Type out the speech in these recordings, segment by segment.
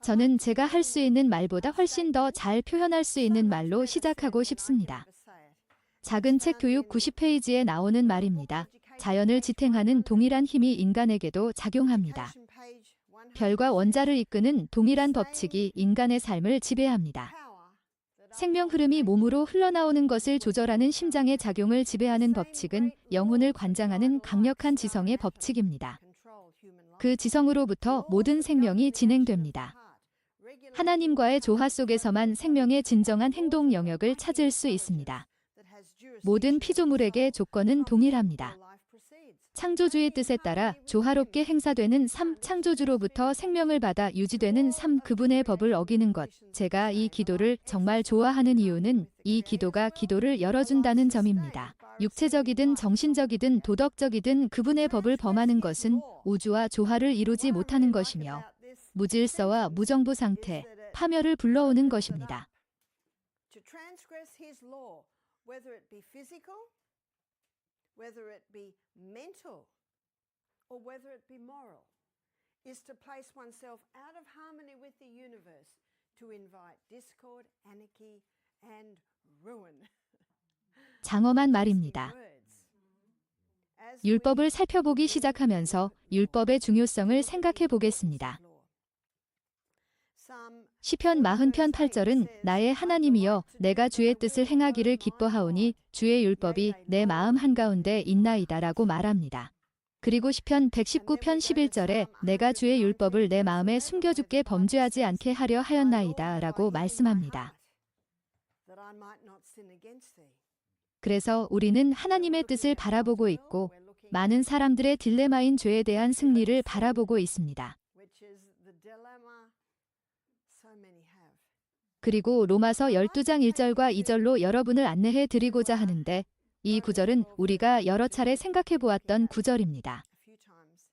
저는 제가 할 수 있는 말보다 훨씬 더 잘 표현할 수 있는 말로 시작하고 싶습니다. 작은 책 교육 90페이지에 나오는 말입니다. 자연을 지탱하는 동일한 힘이 인간에게도 작용합니다. 별과 원자를 이끄는 동일한 법칙이 인간의 삶을 지배합니다. 생명 흐름이 몸으로 흘러나오는 것을 조절하는 심장의 작용을 지배하는 법칙은 영혼을 관장하는 강력한 지성의 법칙입니다. 그 지성으로부터 모든 생명이 진행됩니다. 하나님과의 조화 속에서만 생명의 진정한 행동 영역을 찾을 수 있습니다. 모든 피조물에게 조건은 동일합니다. 창조주의 뜻에 따라 조화롭게 행사되는 삶, 창조주로부터 생명을 받아 유지되는 삶, 그분의 법을 어기는 것. 제가 이 기도를 정말 좋아하는 이유는 이 기도가 기도를 열어준다는 점입니다. 육체적이든 정신적이든 도덕적이든 그분의 법을 범하는 것은 우주와 조화를 이루지 못하는 것이며 무질서와 무정부 상태, 파멸을 불러오는 것입니다. Whether it be mental or whether it be moral, is to place oneself out of harmony with the universe, to invite discord, anarchy, and ruin. 장엄한 말입니다. 율법을 살펴보기 시작하면서 율법의 중요성을 생각해 보겠습니다. 시편 40편 8절은 나의 하나님이여 내가 주의 뜻을 행하기를 기뻐하오니 주의 율법이 내 마음 한가운데 있나이다 라고 말합니다. 그리고 시편 119편 11절에 내가 주의 율법을 내 마음에 숨겨두게 범죄하지 않게 하려 하였나이다 라고 말씀합니다. 그래서 우리는 하나님의 뜻을 바라보고 있고 많은 사람들의 딜레마인 죄에 대한 승리를 바라보고 있습니다. 그리고 로마서 12장 1절과 2절로 여러분을 안내해 드리고자 하는데 이 구절은 우리가 여러 차례 생각해 보았던 구절입니다.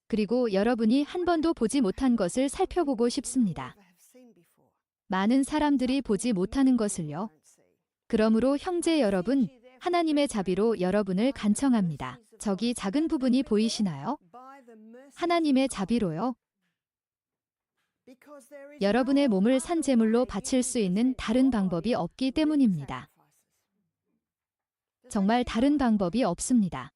그리고 여러분이 한 번도 보지 못한 것을 살펴보고 싶습니다. 많은 사람들이 보지 못하는 것을요. 그러므로 형제 여러분, 하나님의 자비로 여러분을 간청합니다. 저기 작은 부분이 보이시나요? 하나님의 자비로요. 여러분의 몸을 산 제물로 바칠 수 있는 다른 방법이 없기 때문입니다. 정말 다른 방법이 없습니다.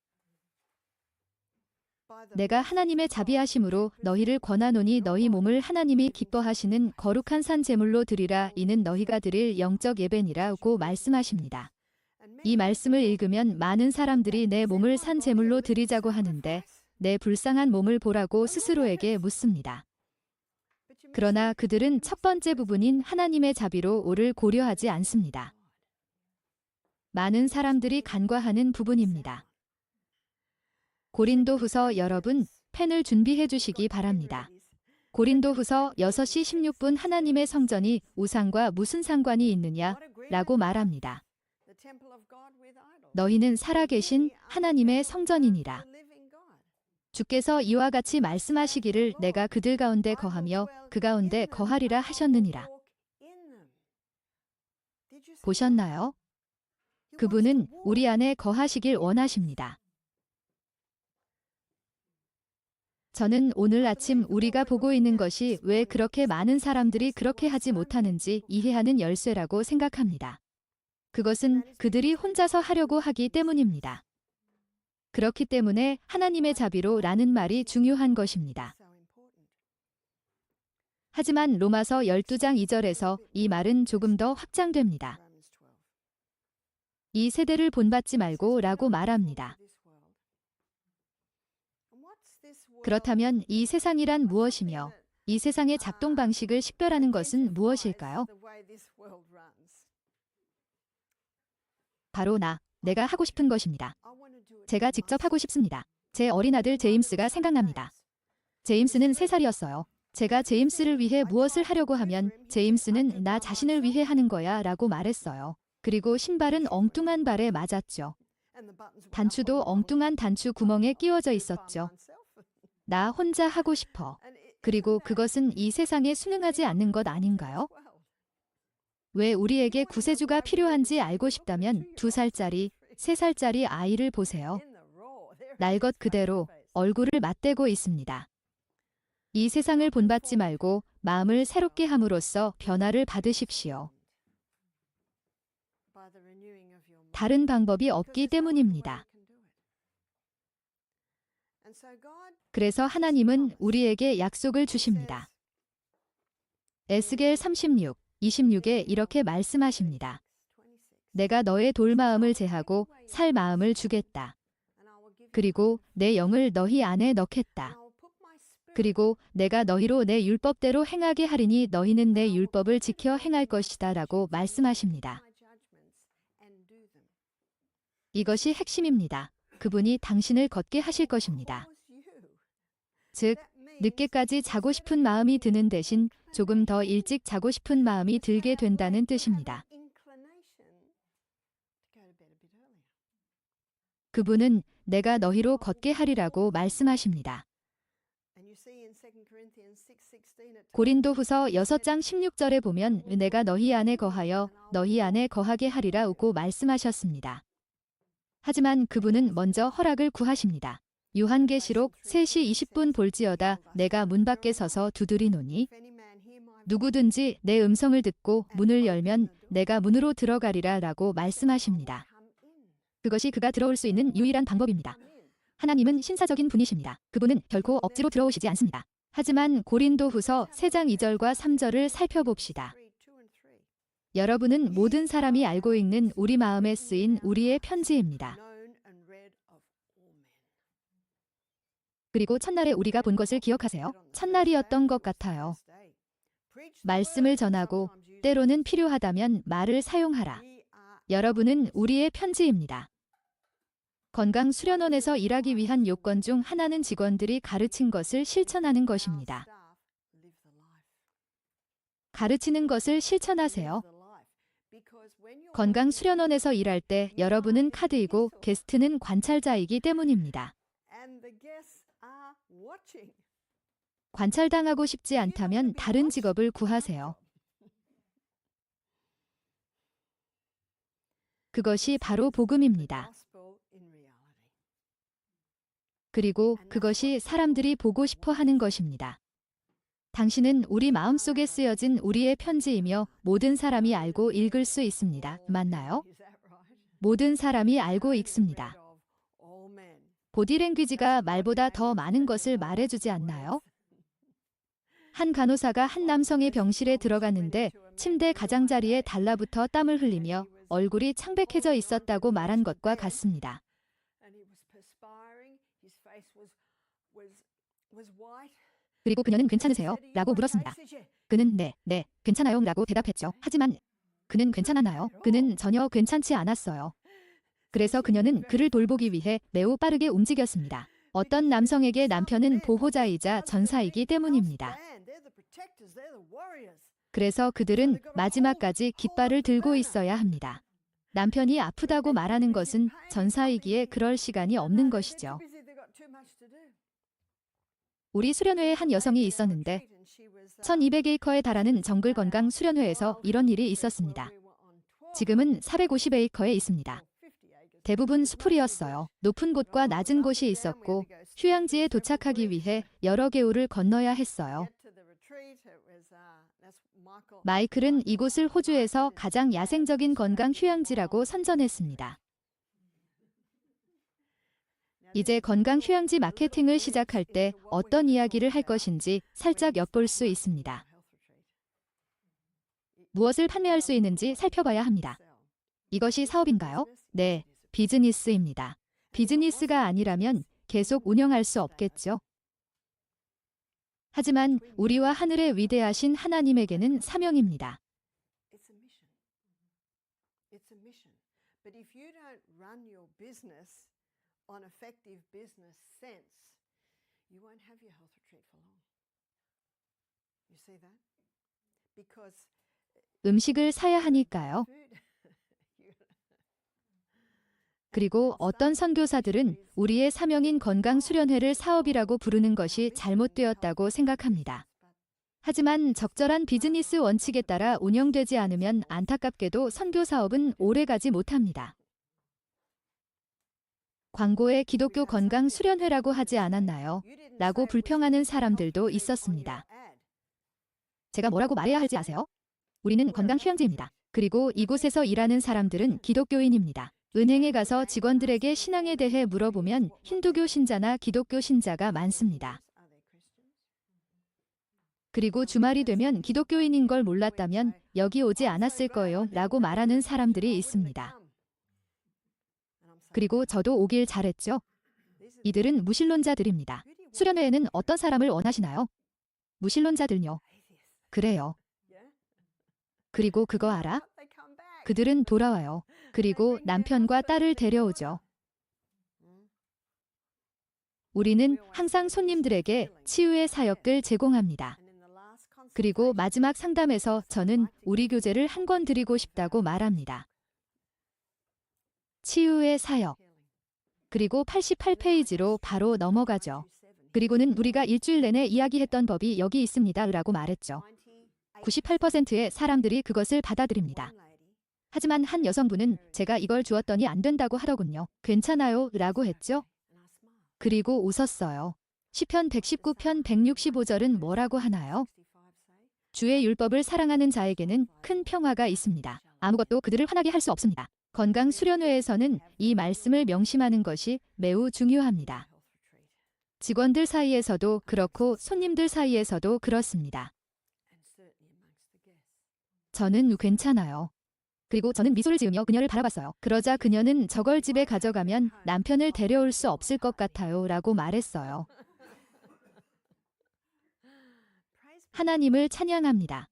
내가 하나님의 자비하심으로 너희를 권하노니 너희 몸을 하나님이 기뻐하시는 거룩한 산 제물로 드리라. 이는 너희가 드릴 영적 예배니라고 말씀하십니다. 이 말씀을 읽으면 많은 사람들이 내 몸을 산 제물로 드리자고 하는데 내 불쌍한 몸을 보라고 스스로에게 묻습니다. 그러나 그들은 첫 번째 부분인 하나님의 자비로 오를 고려하지 않습니다. 많은 사람들이 간과하는 부분입니다. 고린도후서 여러분, 펜을 준비해 주시기 바랍니다. 고린도후서 6시 16분 하나님의 성전이 우상과 무슨 상관이 있느냐? 라고 말합니다. 너희는 살아계신 하나님의 성전이니라. 주께서 이와 같이 말씀하시기를 내가 그들 가운데 거하며 그 가운데 거하리라 하셨느니라. 보셨나요? 그분은 우리 안에 거하시길 원하십니다. 저는 오늘 아침 우리가 보고 있는 것이 왜 그렇게 많은 사람들이 그렇게 하지 못하는지 이해하는 열쇠라고 생각합니다. 그것은 그들이 혼자서 하려고 하기 때문입니다. 그렇기 때문에 하나님의 자비로 라는 말이 중요한 것입니다. 하지만 로마서 12장 2절에서 이 말은 조금 더 확장됩니다. 이 세대를 본받지 말고 라고 말합니다. 그렇다면 이 세상이란 무엇이며 이 세상의 작동 방식을 식별하는 것은 무엇일까요? 바로 내가 하고 싶은 것입니다. 제가 직접 하고 싶습니다. 제 어린 아들 제임스가 생각납니다. 제임스는 3살이었어요. 제가 제임스를 위해 무엇을 하려고 하면 제임스는 나 자신을 위해 하는 거야 라고 말했어요. 그리고 신발은 엉뚱한 발에 맞았죠. 단추도 엉뚱한 단추 구멍에 끼워져 있었죠. 나 혼자 하고 싶어. 그리고 그것은 이 세상에 순응하지 않는 것 아닌가요? 왜 우리에게 구세주가 필요한지 알고 싶다면 2살짜리, 3살짜리 아이를 보세요. 날 것 그대로 얼굴을 맞대고 있습니다. 이 세상을 본받지 말고 마음을 새롭게 함으로써 변화를 받으십시오. by the renewing of your mind. 다른 방법이 Because 없기 there's no other way 때문입니다. you can do it. And so God 그래서 하나님은 우리에게 약속을 주십니다. 에스겔 36, 26에 이렇게 말씀하십니다. 내가 너의 돌마음을 제하고 살 마음을 주겠다. 그리고 내 영을 너희 안에 넣겠다. 그리고 내가 너희로 내 율법대로 행하게 하리니 너희는 내 율법을 지켜 행할 것이다 라고 말씀하십니다. 이것이 핵심입니다. 그분이 당신을 걷게 하실 것입니다. 즉, 늦게까지 자고 싶은 마음이 드는 대신 조금 더 일찍 자고 싶은 마음이 들게 된다는 뜻입니다. 그분은 내가 너희로 걷게 하리라고 말씀하십니다. 고린도후서 6장 16절에 보면 내가 너희 안에 거하여 너희 안에 거하게 하리라고 말씀하셨습니다. 하지만 그분은 먼저 허락을 구하십니다. 요한계시록 3시 20분 볼지어다 내가 문 밖에 서서 두드리노니 누구든지 내 음성을 듣고 문을 열면 내가 문으로 들어가리라 라고 말씀하십니다. 그것이 그가 들어올 수 있는 유일한 방법입니다. 하나님은 신사적인 분이십니다. 그분은 결코 억지로 들어오시지 않습니다. 하지만 고린도후서 3장 2절과 3절을 살펴봅시다. 여러분은 모든 사람이 알고 있는 우리 마음에 쓰인 우리의 편지입니다. 그리고 첫날에 우리가 본 것을 기억하세요. 첫날이었던 것 같아요. 말씀을 전하고 때로는 필요하다면 말을 사용하라. 여러분은 우리의 편지입니다. 건강수련원에서 일하기 위한 요건 중 하나는 직원들이 가르친 것을 실천하는 것입니다. 가르치는 것을 실천하세요. 건강수련원에서 일할 때 여러분은 카드이고 게스트는 관찰자이기 때문입니다. 관찰당하고 싶지 않다면 다른 직업을 구하세요. 그것이 바로 복음입니다. 그리고 그것이 사람들이 보고 싶어 하는 것입니다. 당신은 우리 마음속에 쓰여진 우리의 편지이며 모든 사람이 알고 읽을 수 있습니다. 맞나요? 모든 사람이 알고 읽습니다. 보디랭귀지가 말보다 더 많은 것을 말해주지 않나요? 한 간호사가 한 남성의 병실에 들어갔는데 침대 가장자리에 달라붙어 땀을 흘리며 얼굴이 창백해져 있었다고 말한 것과 같습니다. 그리고 그녀는 괜찮으세요? 라고 물었습니다. 그는 네, 괜찮아요 라고 대답했죠. 하지만 그는 괜찮았나요? 그는 전혀 괜찮지 않았어요. 그래서 그녀는 그를 돌보기 위해 매우 빠르게 움직였습니다. 어떤 남성에게 남편은 보호자이자 전사이기 때문입니다. 그래서 그들은 마지막까지 깃발을 들고 있어야 합니다. 남편이 아프다고 말하는 것은 전사이기에 그럴 시간이 없는 것이죠. 우리 수련회에 한 여성이 있었는데 1200에이커에 달하는 정글 건강 수련회에서 이런 일이 있었습니다. 지금은 450에이커에 있습니다. 대부분 수풀이었어요. 높은 곳과 낮은 곳이 있었고 휴양지에 도착하기 위해 여러 개울을 건너야 했어요. 마이클은 이곳을 호주에서 가장 야생적인 건강 휴양지라고 선전했습니다. 이제 건강 휴양지 마케팅을 시작할 때 어떤 이야기를 할 것인지 살짝 엿볼 수 있습니다. 무엇을 판매할 수 있는지 살펴봐야 합니다. 이것이 사업인가요? 네, 비즈니스입니다. 비즈니스가 아니라면 계속 운영할 수 없겠죠. 하지만 우리와 하늘의 위대하신 하나님에게는 사명입니다. on effective business sense, you won't have your health retreat for long. You see that? Because 음식을 사야 하니까요. 그리고 어떤 선교사들은 우리의 사명인 건강수련회를 사업이라고 부르는 것이 잘못되었다고 생각합니다. 하지만 적절한 비즈니스 원칙에 따라 운영되지 않으면 안타깝게도 선교사업은 오래가지 못합니다. 광고에 기독교 건강 수련회라고 하지 않았나요? 라고 불평하는 사람들도 있었습니다. 제가 뭐라고 말해야 할지 아세요? 우리는 건강 휴양지입니다. 그리고 이곳에서 일하는 사람들은 기독교인입니다. 은행에 가서 직원들에게 신앙에 대해 물어보면 힌두교 신자나 기독교 신자가 많습니다. 그리고 주말이 되면 기독교인인 걸 몰랐다면 여기 오지 않았을 거예요 라고 말하는 사람들이 있습니다. 그리고 저도 오길 잘했죠. 이들은 무신론자들입니다. 수련회에는 어떤 사람을 원하시나요? 무신론자들요. 그래요. 그리고 그거 알아? 그들은 돌아와요. 그리고 남편과 딸을 데려오죠. 우리는 항상 손님들에게 치유의 사역을 제공합니다. 그리고 마지막 상담에서 저는 우리 교재를 한 권 드리고 싶다고 말합니다. 치유의 사역. 그리고 88페이지로 바로 넘어가죠. 그리고는 우리가 일주일 내내 이야기했던 법이 여기 있습니다 라고 말했죠. 98%의 사람들이 그것을 받아들입니다. 하지만 한 여성분은 제가 이걸 주었더니 안 된다고 하더군요. 괜찮아요 라고 했죠. 그리고 웃었어요. 시편 119편 165절은 뭐라고 하나요? 주의 율법을 사랑하는 자에게는 큰 평화가 있습니다. 아무것도 그들을 화나게 할 수 없습니다. 건강 수련회에서는 이 말씀을 명심하는 것이 매우 중요합니다. 직원들 사이에서도 그렇고 손님들 사이에서도 그렇습니다. 저는 괜찮아요. 그리고 저는 미소를 지으며 그녀를 바라봤어요. 그러자 그녀는 저걸 집에 가져가면 남편을 데려올 수 없을 것 같아요 라고 말했어요. 하나님을 찬양합니다.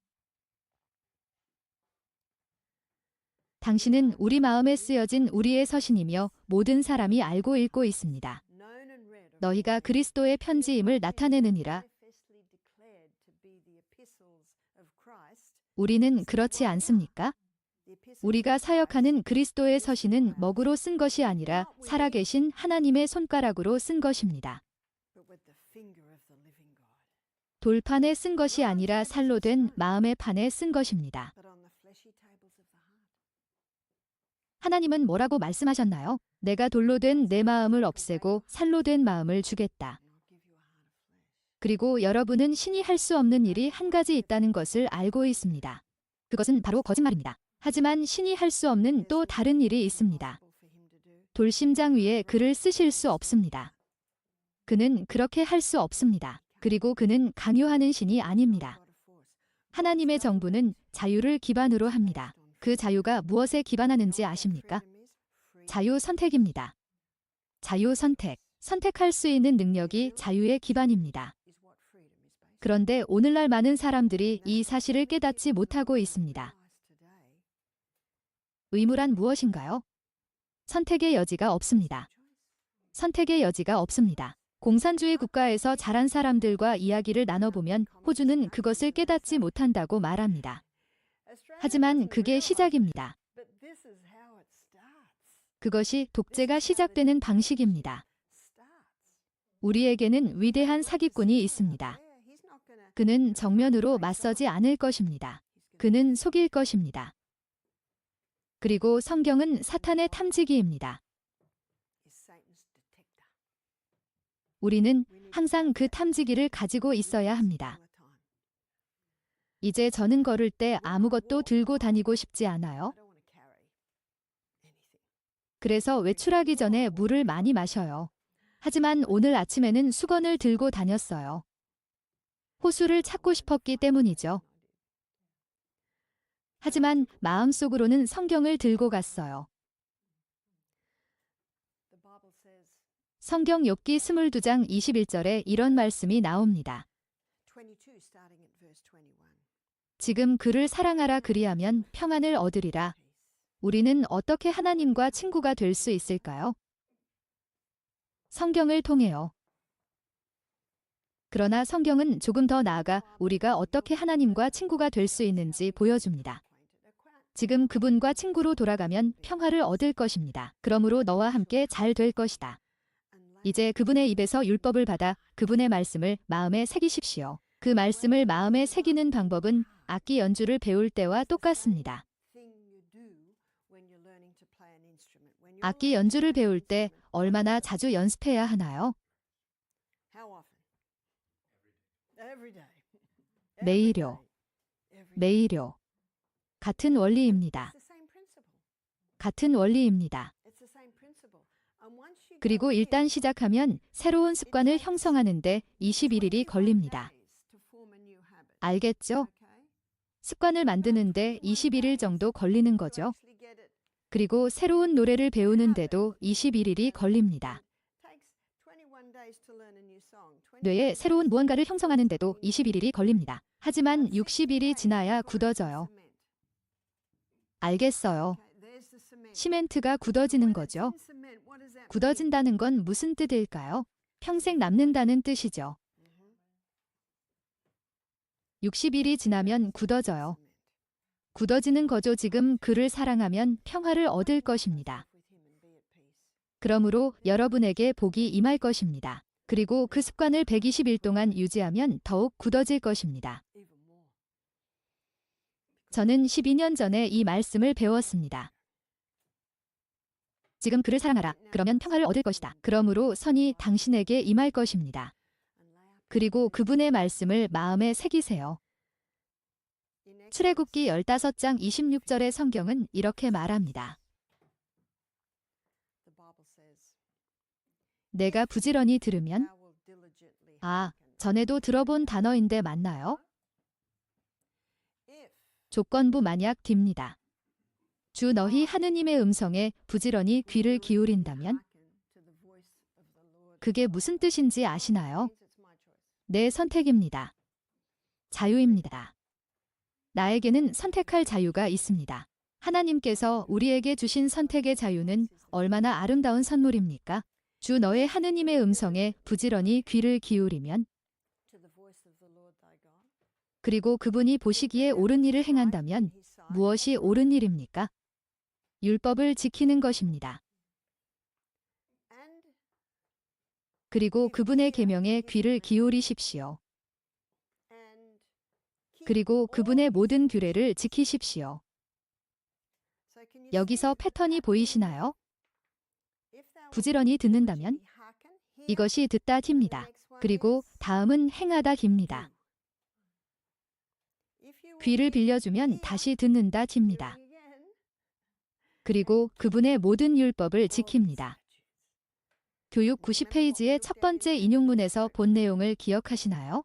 당신은 우리 마음에 쓰여진 우리의 서신이며 모든 사람이 알고 읽고 있습니다. 너희가 그리스도의 편지임을 나타내느니라. 우리는 그렇지 않습니까? 우리가 사역하는 그리스도의 서신은 먹으로 쓴 것이 아니라 살아계신 하나님의 손가락으로 쓴 것입니다. 돌판에 쓴 것이 아니라 살로 된 마음의 판에 쓴 것입니다. 하나님은 뭐라고 말씀하셨나요? 내가 돌로 된 내 마음을 없애고 살로 된 마음을 주겠다. 그리고 여러분은 신이 할 수 없는 일이 한 가지 있다는 것을 알고 있습니다. 그것은 바로 거짓말입니다. 하지만 신이 할 수 없는 또 다른 일이 있습니다. 돌심장 위에 글을 쓰실 수 없습니다. 그는 그렇게 할 수 없습니다. 그리고 그는 강요하는 신이 아닙니다. 하나님의 정부는 자유를 기반으로 합니다. 그 자유가 무엇에 기반하는지 아십니까? 자유 선택입니다. 자유 선택. 선택할 수 있는 능력이 자유의 기반입니다. 그런데 오늘날 많은 사람들이 이 사실을 깨닫지 못하고 있습니다. 의무란 무엇인가요? 선택의 여지가 없습니다. 선택의 여지가 없습니다. 공산주의 국가에서 자란 사람들과 이야기를 나눠보면 호주는 그것을 깨닫지 못한다고 말합니다. 하지만 그게 시작입니다. 그것이 독재가 시작되는 방식입니다. 우리에게는 위대한 사기꾼이 있습니다. 그는 정면으로 맞서지 않을 것입니다. 그는 속일 것입니다. 그리고 성경은 사탄의 탐지기입니다. 우리는 항상 그 탐지기를 가지고 있어야 합니다. 이제 저는 걸을 때 아무것도 들고 다니고 싶지 않아요. 그래서 외출하기 전에 물을 많이 마셔요. 하지만 오늘 아침에는 수건을 들고 다녔어요. 호수를 찾고 싶었기 때문이죠. 하지만 마음속으로는 성경을 들고 갔어요. 성경 욥기 22장 21절에 이런 말씀이 나옵니다. 지금 그를 사랑하라 그리하면 평안을 얻으리라. 우리는 어떻게 하나님과 친구가 될 수 있을까요? 성경을 통해요. 그러나 성경은 조금 더 나아가 우리가 어떻게 하나님과 친구가 될 수 있는지 보여줍니다. 지금 그분과 친구로 돌아가면 평화를 얻을 것입니다. 그러므로 너와 함께 잘 될 것이다. 이제 그분의 입에서 율법을 받아 그분의 말씀을 마음에 새기십시오. 그 말씀을 마음에 새기는 방법은 악기 연주를 배울 때와 똑같습니다. 악기 연주를 배울 때 얼마나 자주 연습해야 하나요? 매일요. 매일요. 같은 원리입니다. It's the same principle. 같은 원리입니다. It's the same principle. And once you 그리고 go in, 일단 시작하면 새로운 습관을 형성하는데 21일이 걸립니다. to form a new habit. 알겠죠? Okay? 습관을 만드는데 21일 정도 걸리는 거죠. Actually get it. 그리고 새로운 노래를 배우는데도 21일이 걸립니다. Takes 21 days to learn a new song. 21 뇌에 days 새로운 to 무언가를 learn 형성하는데도 a new 21일이 걸립니다. 하지만 60일이 지나야 굳어져요. cement. 알겠어요. Okay, there's the cement. 시멘트가 굳어지는 When it's 거죠. in cement, what does that mean? 굳어진다는 건 무슨 뜻일까요? 평생 남는다는 뜻이죠. 60일이 지나면 굳어져요. 굳어지는 거죠. 지금 그를 사랑하면 평화를 얻을 것입니다. 그러므로 여러분에게 복이 임할 것입니다. 그리고 그 습관을 120일 동안 유지하면 더욱 굳어질 것입니다. 저는 12년 전에 이 말씀을 배웠습니다. 지금 그를 사랑하라. 그러면 평화를 얻을 것이다. 그러므로 선이 당신에게 임할 것입니다. 그리고 그분의 말씀을 마음에 새기세요. 출애굽기 15장 26절의 성경은 이렇게 말합니다. 내가 부지런히 들으면 전에도 들어본 단어인데 맞나요? 조건부 만약 D입니다. 주 너희 하느님의 음성에 부지런히 귀를 기울인다면 그게 무슨 뜻인지 아시나요? 내 선택입니다. 자유입니다. 나에게는 선택할 자유가 있습니다. 하나님께서 우리에게 주신 선택의 자유는 얼마나 아름다운 선물입니까? 주 너의 하느님의 음성에 부지런히 귀를 기울이면 그리고 그분이 보시기에 옳은 일을 행한다면 무엇이 옳은 일입니까? 율법을 지키는 것입니다. 그리고 그분의 계명에 귀를 기울이십시오. 그리고 그분의 모든 규례를 지키십시오. 여기서 패턴이 보이시나요? 부지런히 듣는다면 이것이 듣다 D입니다. 그리고 다음은 행하다 D입니다. 귀를 빌려주면 다시 듣는다 D입니다. 그리고 그분의 모든 율법을 지킵니다. 교육 90페이지의 첫 번째 인용문에서 본 내용을 기억하시나요?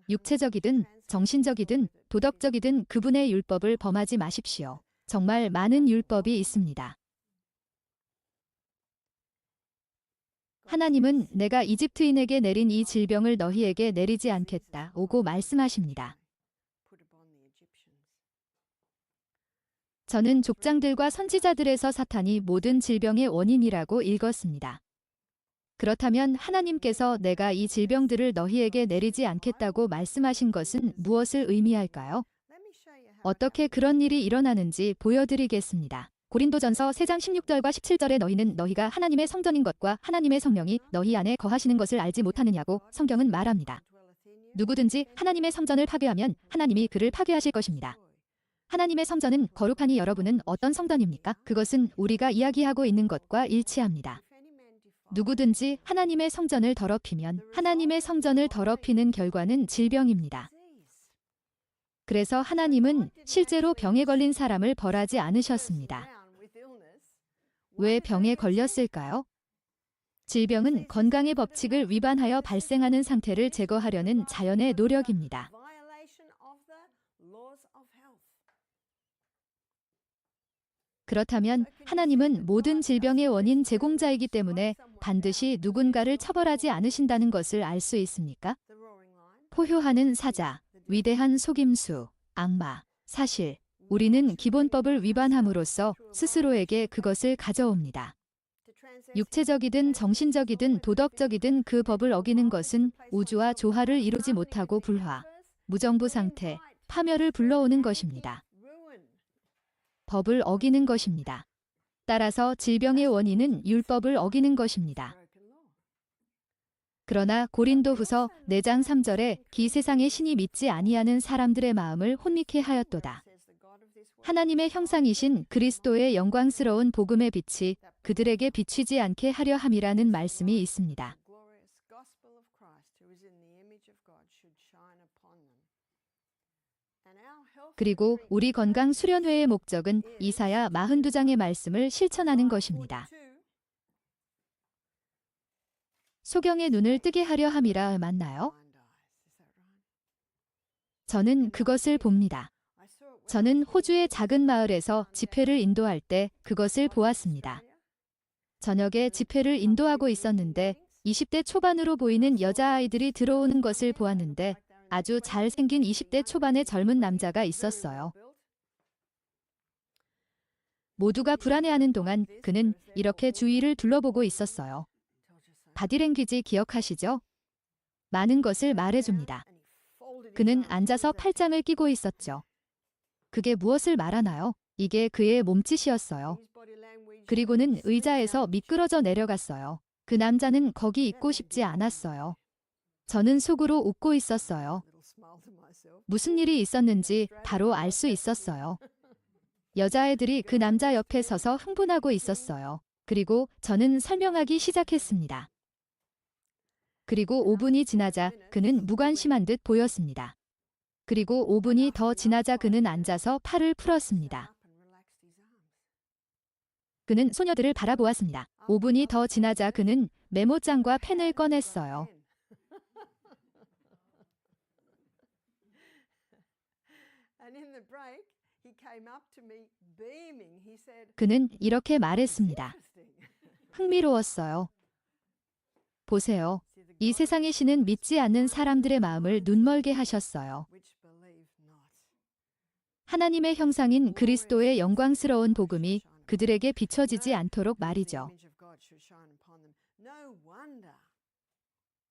육체적이든 정신적이든 도덕적이든 그분의 율법을 범하지 마십시오. 정말 많은 율법이 있습니다. 하나님은 내가 이집트인에게 내린 이 질병을 너희에게 내리지 않겠다 오고 말씀하십니다. 저는 족장들과 선지자들에서 사탄이 모든 질병의 원인이라고 읽었습니다. 그렇다면 하나님께서 내가 이 질병들을 너희에게 내리지 않겠다고 말씀하신 것은 무엇을 의미할까요? 어떻게 그런 일이 일어나는지 보여드리겠습니다. 고린도전서 3장 16절과 17절에 너희는 너희가 하나님의 성전인 것과 하나님의 성령이 너희 안에 거하시는 것을 알지 못하느냐고 성경은 말합니다. 누구든지 하나님의 성전을 파괴하면 하나님이 그를 파괴하실 것입니다. 하나님의 성전은 거룩하니 여러분은 어떤 성전입니까? 그것은 우리가 이야기하고 있는 것과 일치합니다. 누구든지 하나님의 성전을 더럽히면 하나님의 성전을 더럽히는 결과는 질병입니다. 그래서 하나님은 실제로 병에 걸린 사람을 벌하지 않으셨습니다. 왜 병에 걸렸을까요? 질병은 건강의 법칙을 위반하여 발생하는 상태를 제거하려는 자연의 노력입니다. 그렇다면 하나님은 모든 질병의 원인 제공자이기 때문에 반드시 누군가를 처벌하지 않으신다는 것을 알 수 있습니까? 포효하는 사자, 위대한 속임수, 악마, 사실, 우리는 기본법을 위반함으로써 스스로에게 그것을 가져옵니다. 육체적이든 정신적이든 도덕적이든 그 법을 어기는 것은 우주와 조화를 이루지 못하고 불화, 무정부 상태, 파멸을 불러오는 것입니다. 법을 어기는 것입니다. 따라서 질병의 원인은 율법을 어기는 것입니다. 그러나 고린도후서 4장 3절에 기 세상의 신이 믿지 아니하는 사람들의 마음을 혼미케 하였도다. 하나님의 형상이신 그리스도의 영광스러운 복음의 빛이 그들에게 비치지 않게 하려 함이라는 말씀이 있습니다. 그리고 우리 건강 수련회의 목적은 이사야 42장의 말씀을 실천하는 것입니다. 소경의 눈을 뜨게 하려 함이라 맞나요? 저는 그것을 봅니다. 저는 호주의 작은 마을에서 집회를 인도할 때 그것을 보았습니다. 저녁에 집회를 인도하고 있었는데 20대 초반으로 보이는 여자아이들이 들어오는 것을 보았는데 아주 잘생긴 20대 초반의 젊은 남자가 있었어요. 모두가 불안해하는 동안 그는 이렇게 주위를 둘러보고 있었어요. 바디랭귀지 기억하시죠? 많은 것을 말해줍니다. 그는 앉아서 팔짱을 끼고 있었죠. 그게 무엇을 말하나요? 이게 그의 몸짓이었어요. 그리고는 의자에서 미끄러져 내려갔어요. 그 남자는 거기 있고 싶지 않았어요. 저는 속으로 웃고 있었어요. 무슨 일이 있었는지 바로 알 수 있었어요. 여자애들이 그 남자 옆에 서서 흥분하고 있었어요. 그리고 저는 설명하기 시작했습니다. 그리고 5분이 지나자 그는 무관심한 듯 보였습니다. 그리고 5분이 더 지나자 그는 앉아서 팔을 풀었습니다. 그는 소녀들을 바라보았습니다. 5분이 더 지나자 그는 메모장과 펜을 꺼냈어요. 그는 이렇게 말했습니다. 흥미로웠어요. 보세요. 이 세상의 신은 믿지 않는 사람들의 마음을 눈멀게 하셨어요. 하나님의 형상인 그리스도의 영광스러운 복음이 그들에게 비춰지지 않도록 말이죠.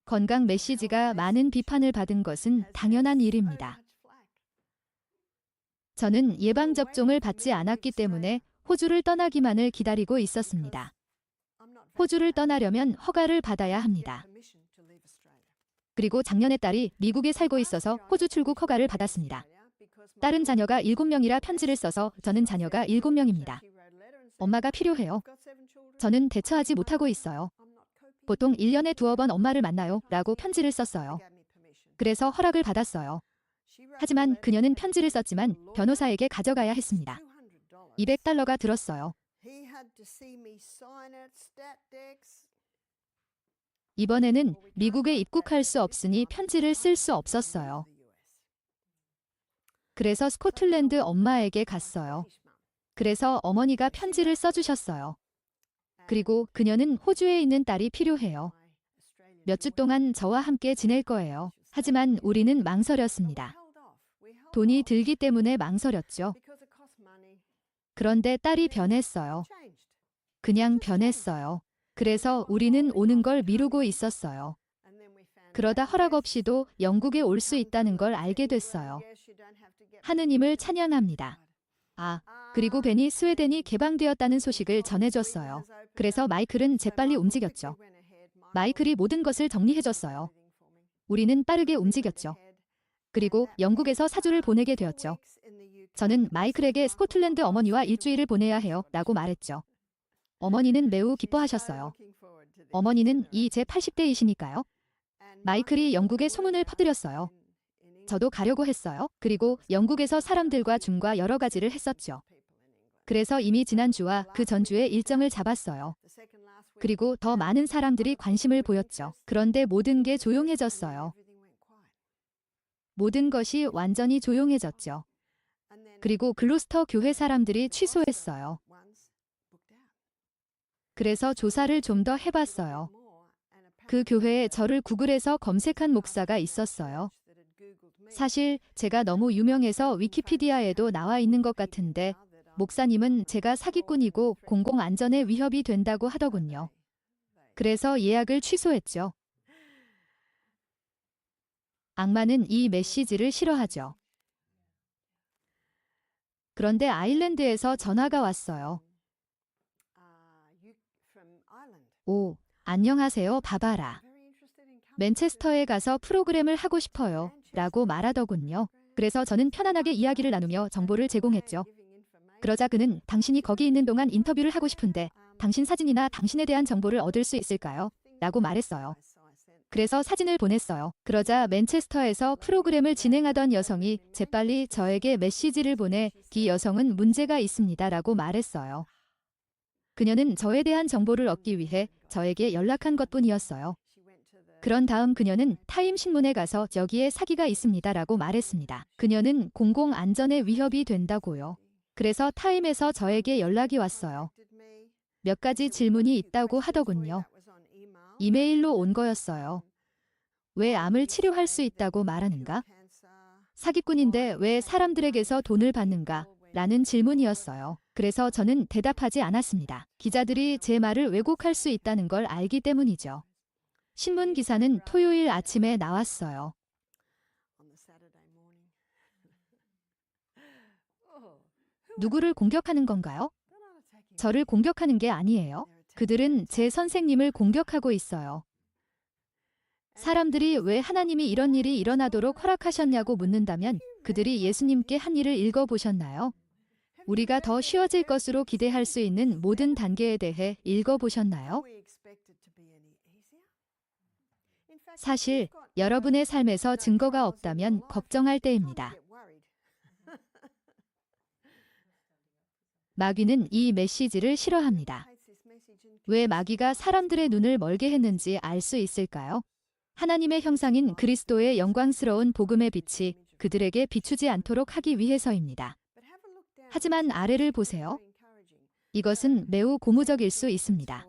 건강 메시지가 많은 비판을 받은 것은 당연한 일입니다. 저는 예방접종을 받지 않았기 때문에 호주를 떠나기만을 기다리고 있었습니다. 호주를 떠나려면 허가를 받아야 합니다. 그리고 작년에 딸이 미국에 살고 있어서 호주 출국 허가를 받았습니다. 딸은 자녀가 7명이라 편지를 써서 저는 자녀가 7명입니다. 엄마가 필요해요. 저는 대처하지 못하고 있어요. 보통 1년에 2번 엄마를 만나요 라고 편지를 썼어요. 그래서 허락을 받았어요. 하지만 그녀는 편지를 썼지만 변호사에게 가져가야 했습니다. $200가 들었어요. 이번에는 미국에 입국할 수 없으니 편지를 쓸 수 없었어요. 그래서 스코틀랜드 엄마에게 갔어요. 그래서 어머니가 편지를 써주셨어요. 그리고 그녀는 호주에 있는 딸이 필요해요. 몇 주 동안 저와 함께 지낼 거예요. 하지만 우리는 망설였습니다. 돈이 들기 때문에 망설였죠. 그런데 딸이 변했어요. 그냥 변했어요. 그래서 우리는 오는 걸 미루고 있었어요. 그러다 허락 없이도 영국에 올 수 있다는 걸 알게 됐어요. 하느님을 찬양합니다. 그리고 벤이 스웨덴이 개방되었다는 소식을 전해줬어요. 그래서 마이클은 재빨리 움직였죠. 마이클이 모든 것을 정리해줬어요. 우리는 빠르게 움직였죠. 그리고 영국에서 사주를 보내게 되었죠. 저는 마이클에게 스코틀랜드 어머니와 일주일을 보내야 해요 라고 말했죠. 어머니는 매우 기뻐하셨어요. 어머니는 이제 80대이시니까요. 마이클이 영국에 소문을 퍼뜨렸어요. 저도 가려고 했어요. 그리고 영국에서 사람들과 줌과 여러 가지를 했었죠. 그래서 이미 지난주와 그 전주에 일정을 잡았어요. 그리고 더 많은 사람들이 관심을 보였죠. 그런데 모든 게 조용해졌어요. 모든 것이 완전히 조용해졌죠. 그리고 글로스터 교회 사람들이 취소했어요. 그래서 조사를 좀 더 해봤어요. 그 교회에 저를 구글에서 검색한 목사가 있었어요. 사실 제가 너무 유명해서 위키피디아에도 나와 있는 것 같은데 목사님은 제가 사기꾼이고 공공안전에 위협이 된다고 하더군요. 그래서 예약을 취소했죠. 악마는 이 메시지를 싫어하죠. 그런데 아일랜드에서 전화가 왔어요. 오, 안녕하세요, 바바라. 맨체스터에 가서 프로그램을 하고 싶어요. 라고 말하더군요. 그래서 저는 편안하게 이야기를 나누며 정보를 제공했죠. 그러자 그는 당신이 거기 있는 동안 인터뷰를 하고 싶은데 당신 사진이나 당신에 대한 정보를 얻을 수 있을까요? 라고 말했어요. 그래서 사진을 보냈어요. 그러자 맨체스터에서 프로그램을 진행하던 여성이 재빨리 저에게 메시지를 보내 이 여성은 문제가 있습니다라고 말했어요. 그녀는 저에 대한 정보를 얻기 위해 저에게 연락한 것뿐이었어요. 그런 다음 그녀는 타임 신문에 가서 여기에 사기가 있습니다라고 말했습니다. 그녀는 공공 안전에 위협이 된다고요. 그래서 타임에서 저에게 연락이 왔어요. 몇 가지 질문이 있다고 하더군요. 이메일로 온 거였어요. 왜 암을 치료할 수 있다고 말하는가? 사기꾼인데 왜 사람들에게서 돈을 받는가? 라는 질문이었어요. 그래서 저는 대답하지 않았습니다. 기자들이 제 말을 왜곡할 수 있다는 걸 알기 때문이죠. 신문 기사는 토요일 아침에 나왔어요. 누구를 공격하는 건가요? 저를 공격하는 게 아니에요. 그들은 제 선생님을 공격하고 있어요. 사람들이 왜 하나님이 이런 일이 일어나도록 허락하셨냐고 묻는다면 그들이 예수님께 한 일을 읽어보셨나요? 우리가 더 쉬워질 것으로 기대할 수 있는 모든 단계에 대해 읽어보셨나요? 사실 여러분의 삶에서 증거가 없다면 걱정할 때입니다. 마귀는 이 메시지를 싫어합니다. 왜 마귀가 사람들의 눈을 멀게 했는지 알 수 있을까요? 하나님의 형상인 그리스도의 영광스러운 복음의 빛이 그들에게 비추지 않도록 하기 위해서입니다. 하지만 아래를 보세요. 이것은 매우 고무적일 수 있습니다.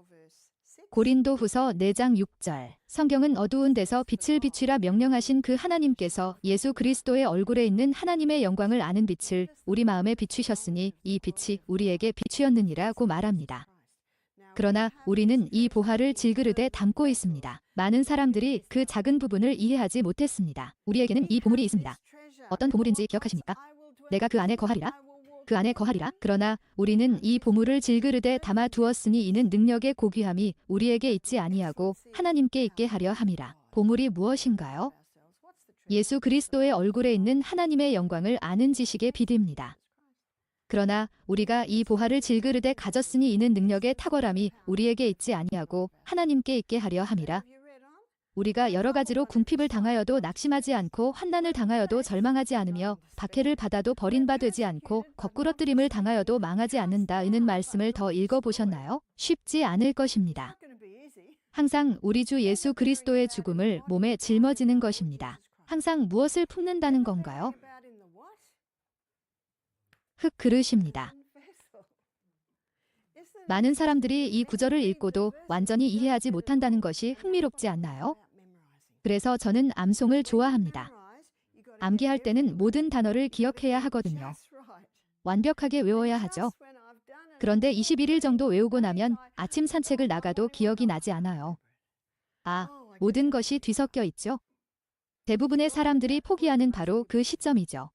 고린도후서 4장 6절. 성경은 어두운 데서 빛을 비추라 명령하신 그 하나님께서 예수 그리스도의 얼굴에 있는 하나님의 영광을 아는 빛을 우리 마음에 비추셨으니 이 빛이 우리에게 비추었느니라고 말합니다. 그러나 우리는 이 보화를 질그릇에 담고 있습니다. 많은 사람들이 그 작은 부분을 이해하지 못했습니다. 우리에게는 이 보물이 있습니다. 어떤 보물인지 기억하십니까? 내가 그 안에 거하리라. 그 안에 거하리라. 그러나 우리는 이 보물을 질그릇에 담아 두었으니 이는 능력의 고귀함이 우리에게 있지 아니하고 하나님께 있게 하려 함이라. 보물이 무엇인가요? 예수 그리스도의 얼굴에 있는 하나님의 영광을 아는 지식의 빛입니다. 그러나 우리가 이 보화를 질그릇에 가졌으니 이는 능력의 탁월함이 우리에게 있지 아니하고 하나님께 있게 하려 함이라. 우리가 여러 가지로 궁핍을 당하여도 낙심하지 않고 환난을 당하여도 절망하지 않으며 박해를 받아도 버림받지 않고 거꾸러뜨림을 당하여도 망하지 않는다. 이는 말씀을 더 읽어보셨나요? 쉽지 않을 것입니다. 항상 우리 주 예수 그리스도의 죽음을 몸에 짊어지는 것입니다. 항상 무엇을 품는다는 건가요? 흙 그릇입니다. 많은 사람들이 이 구절을 읽고도 완전히 이해하지 못한다는 것이 흥미롭지 않나요? 그래서 저는 암송을 좋아합니다. 암기할 때는 모든 단어를 기억해야 하거든요. 완벽하게 외워야 하죠. 그런데 21일 정도 외우고 나면 아침 산책을 나가도 기억이 나지 않아요. 모든 것이 뒤섞여 있죠. 대부분의 사람들이 포기하는 바로 그 시점이죠.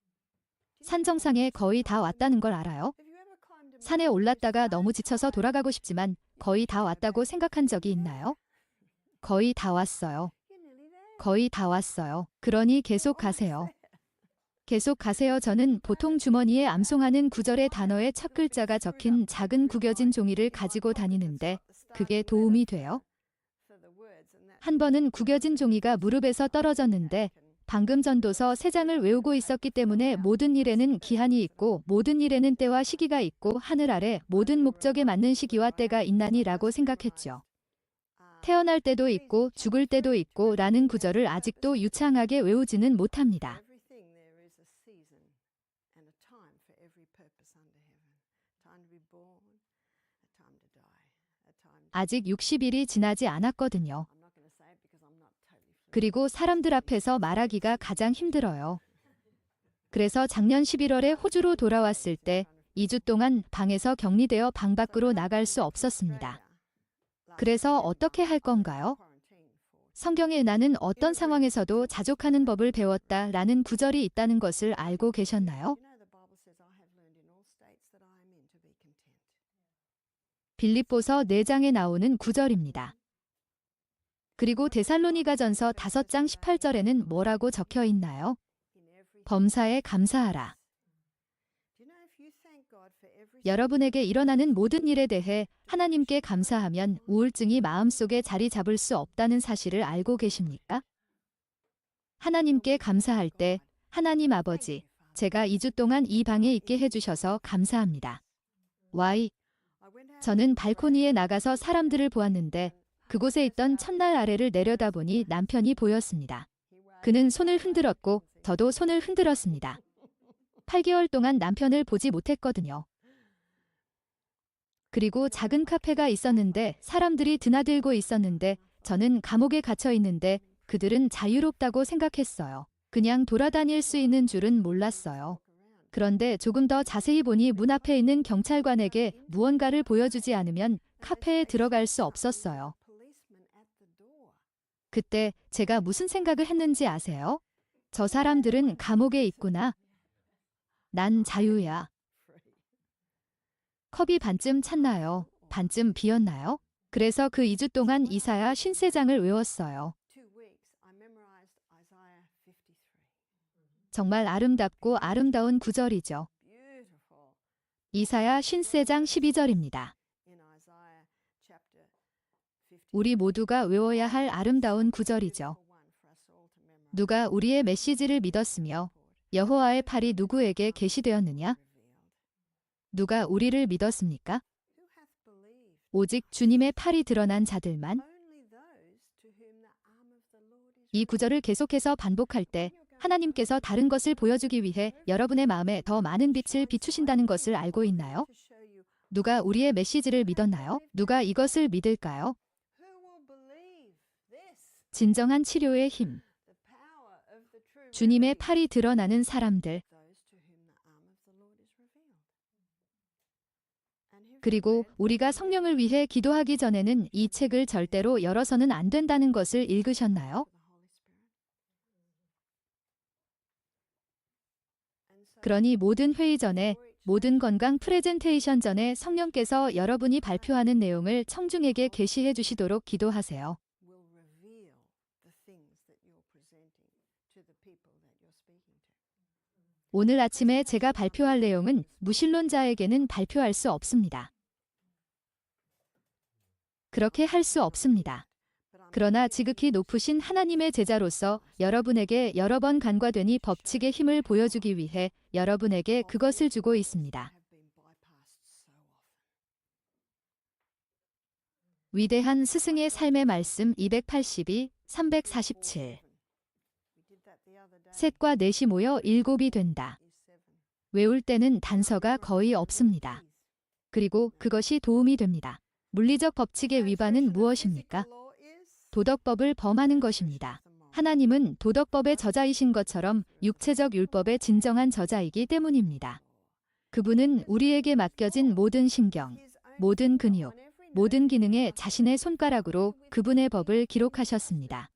산 정상에 거의 다 왔다는 걸 알아요? 산에 올랐다가 너무 지쳐서 돌아가고 싶지만 거의 다 왔다고 생각한 적이 있나요? 거의 다 왔어요. 거의 다 왔어요. 그러니 계속 가세요. 계속 가세요. 저는 보통 주머니에 암송하는 구절의 단어의 첫 글자가 적힌 작은 구겨진 종이를 가지고 다니는데 그게 도움이 돼요? 한 번은 구겨진 종이가 무릎에서 떨어졌는데 방금 전도서 3장을 외우고 있었기 때문에 모든 일에는 기한이 있고 모든 일에는 때와 시기가 있고 하늘 아래 모든 목적에 맞는 시기와 때가 있나니라고 생각했죠. 태어날 때도 있고 죽을 때도 있고 라는 구절을 아직도 유창하게 외우지는 못합니다. 아직 60일이 지나지 않았거든요. 그리고 사람들 앞에서 말하기가 가장 힘들어요. 그래서 작년 11월에 호주로 돌아왔을 때 2주 동안 방에서 격리되어 방 밖으로 나갈 수 없었습니다. 그래서 어떻게 할 건가요? 성경에 나는 어떤 상황에서도 자족하는 법을 배웠다라는 구절이 있다는 것을 알고 계셨나요? 빌립보서 4장에 나오는 구절입니다. 그리고 데살로니가전서 5장 18절에는 뭐라고 적혀 있나요? 범사에 감사하라. 여러분에게 일어나는 모든 일에 대해 하나님께 감사하면 우울증이 마음속에 자리 잡을 수 없다는 사실을 알고 계십니까? 하나님께 감사할 때 하나님 아버지, 제가 2주 동안 이 방에 있게 해주셔서 감사합니다. Y. 저는 발코니에 나가서 사람들을 보았는데 그곳에 있던 첫날 아래를 내려다보니 남편이 보였습니다. 그는 손을 흔들었고 저도 손을 흔들었습니다. 8개월 동안 남편을 보지 못했거든요. 그리고 작은 카페가 있었는데 사람들이 드나들고 있었는데 저는 감옥에 갇혀 있는데 그들은 자유롭다고 생각했어요. 그냥 돌아다닐 수 있는 줄은 몰랐어요. 그런데 조금 더 자세히 보니 문 앞에 있는 경찰관에게 무언가를 보여주지 않으면 카페에 들어갈 수 없었어요. 그때 제가 무슨 생각을 했는지 아세요? 저 사람들은 감옥에 있구나. 난 자유야. 컵이 반쯤 찼나요? 반쯤 비었나요? 그래서 그 2주 동안 이사야 53장을 외웠어요. 정말 아름답고 아름다운 구절이죠. 이사야 53장 12절입니다. 우리 모두가 외워야 할 아름다운 구절이죠. 누가 우리의 메시지를 믿었으며 여호와의 팔이 누구에게 계시되었느냐? 누가 우리를 믿었습니까? 오직 주님의 팔이 드러난 자들만. 이 구절을 계속해서 반복할 때 하나님께서 다른 것을 보여주기 위해 여러분의 마음에 더 많은 빛을 비추신다는 것을 알고 있나요? 누가 우리의 메시지를 믿었나요? 누가 이것을 믿을까요? 진정한 치료의 힘. 주님의 팔이 드러나는 사람들. 그리고 우리가 성령을 위해 기도하기 전에는 이 책을 절대로 열어서는 안 된다는 것을 읽으셨나요? 그러니 모든 회의 전에, 모든 건강 프레젠테이션 전에 성령께서 여러분이 발표하는 내용을 청중에게 계시해 주시도록 기도하세요. 오늘 아침에 제가 발표할 내용은 무신론자에게는 발표할 수 없습니다. 그렇게 할 수 없습니다. 그러나 지극히 높으신 하나님의 제자로서 여러분에게 여러 번 간과되니 법칙의 힘을 보여주기 위해 여러분에게 그것을 주고 있습니다. 위대한 스승의 삶의 말씀 282, 347. 셋과 넷이 모여 7이 된다. 외울 때는 단서가 거의 없습니다. 그리고 그것이 도움이 됩니다. 물리적 법칙의 위반은 무엇입니까? 도덕법을 범하는 것입니다. 하나님은 도덕법의 저자이신 것처럼 육체적 율법의 진정한 저자이기 때문입니다. 그분은 우리에게 맡겨진 모든 신경, 모든 근육, 모든 기능에 자신의 손가락으로 그분의 법을 기록하셨습니다.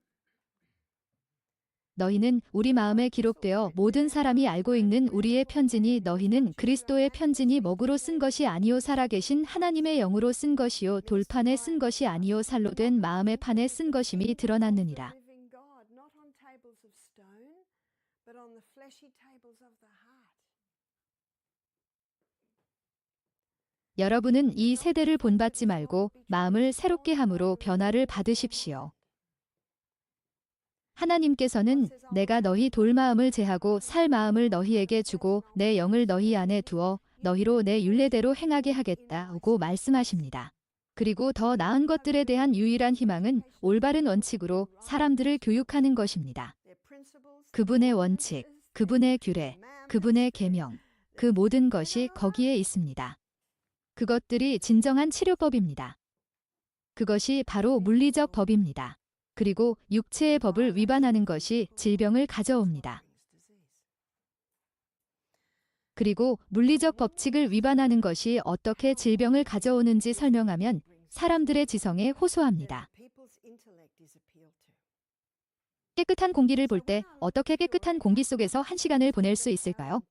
너희는 우리 마음에 기록되어 모든 사람이 알고 읽는 우리의 편지니 너희는 그리스도의 편지니 먹으로 쓴 것이 아니요 살아계신 하나님의 영으로 쓴 것이요 돌판에 쓴 것이 아니요 살로 된 마음의 판에 쓴 것임이 드러났느니라. 여러분은 이 세대를 본받지 말고 마음을 새롭게 함으로 변화를 받으십시오. 하나님께서는 내가 너희 돌마음을 제하고 살 마음을 너희에게 주고 내 영을 너희 안에 두어 너희로 내 율례대로 행하게 하겠다고 말씀하십니다. 그리고 더 나은 것들에 대한 유일한 희망은 올바른 원칙으로 사람들을 교육하는 것입니다. 그분의 원칙, 그분의 규례, 그분의 계명, 그 모든 것이 거기에 있습니다. 그것들이 진정한 치료법입니다. 그것이 바로 물리적 법입니다. 그리고 육체의 법을 위반하는 것이 질병을 가져옵니다. 그리고 물리적 법칙을 위반하는 것이 어떻게 질병을 가져오는지 설명하면 사람들의 지성에 호소합니다. 깨끗한 공기를 볼 때 어떻게 깨끗한 공기 속에서 1시간을 보낼 수 있을까요?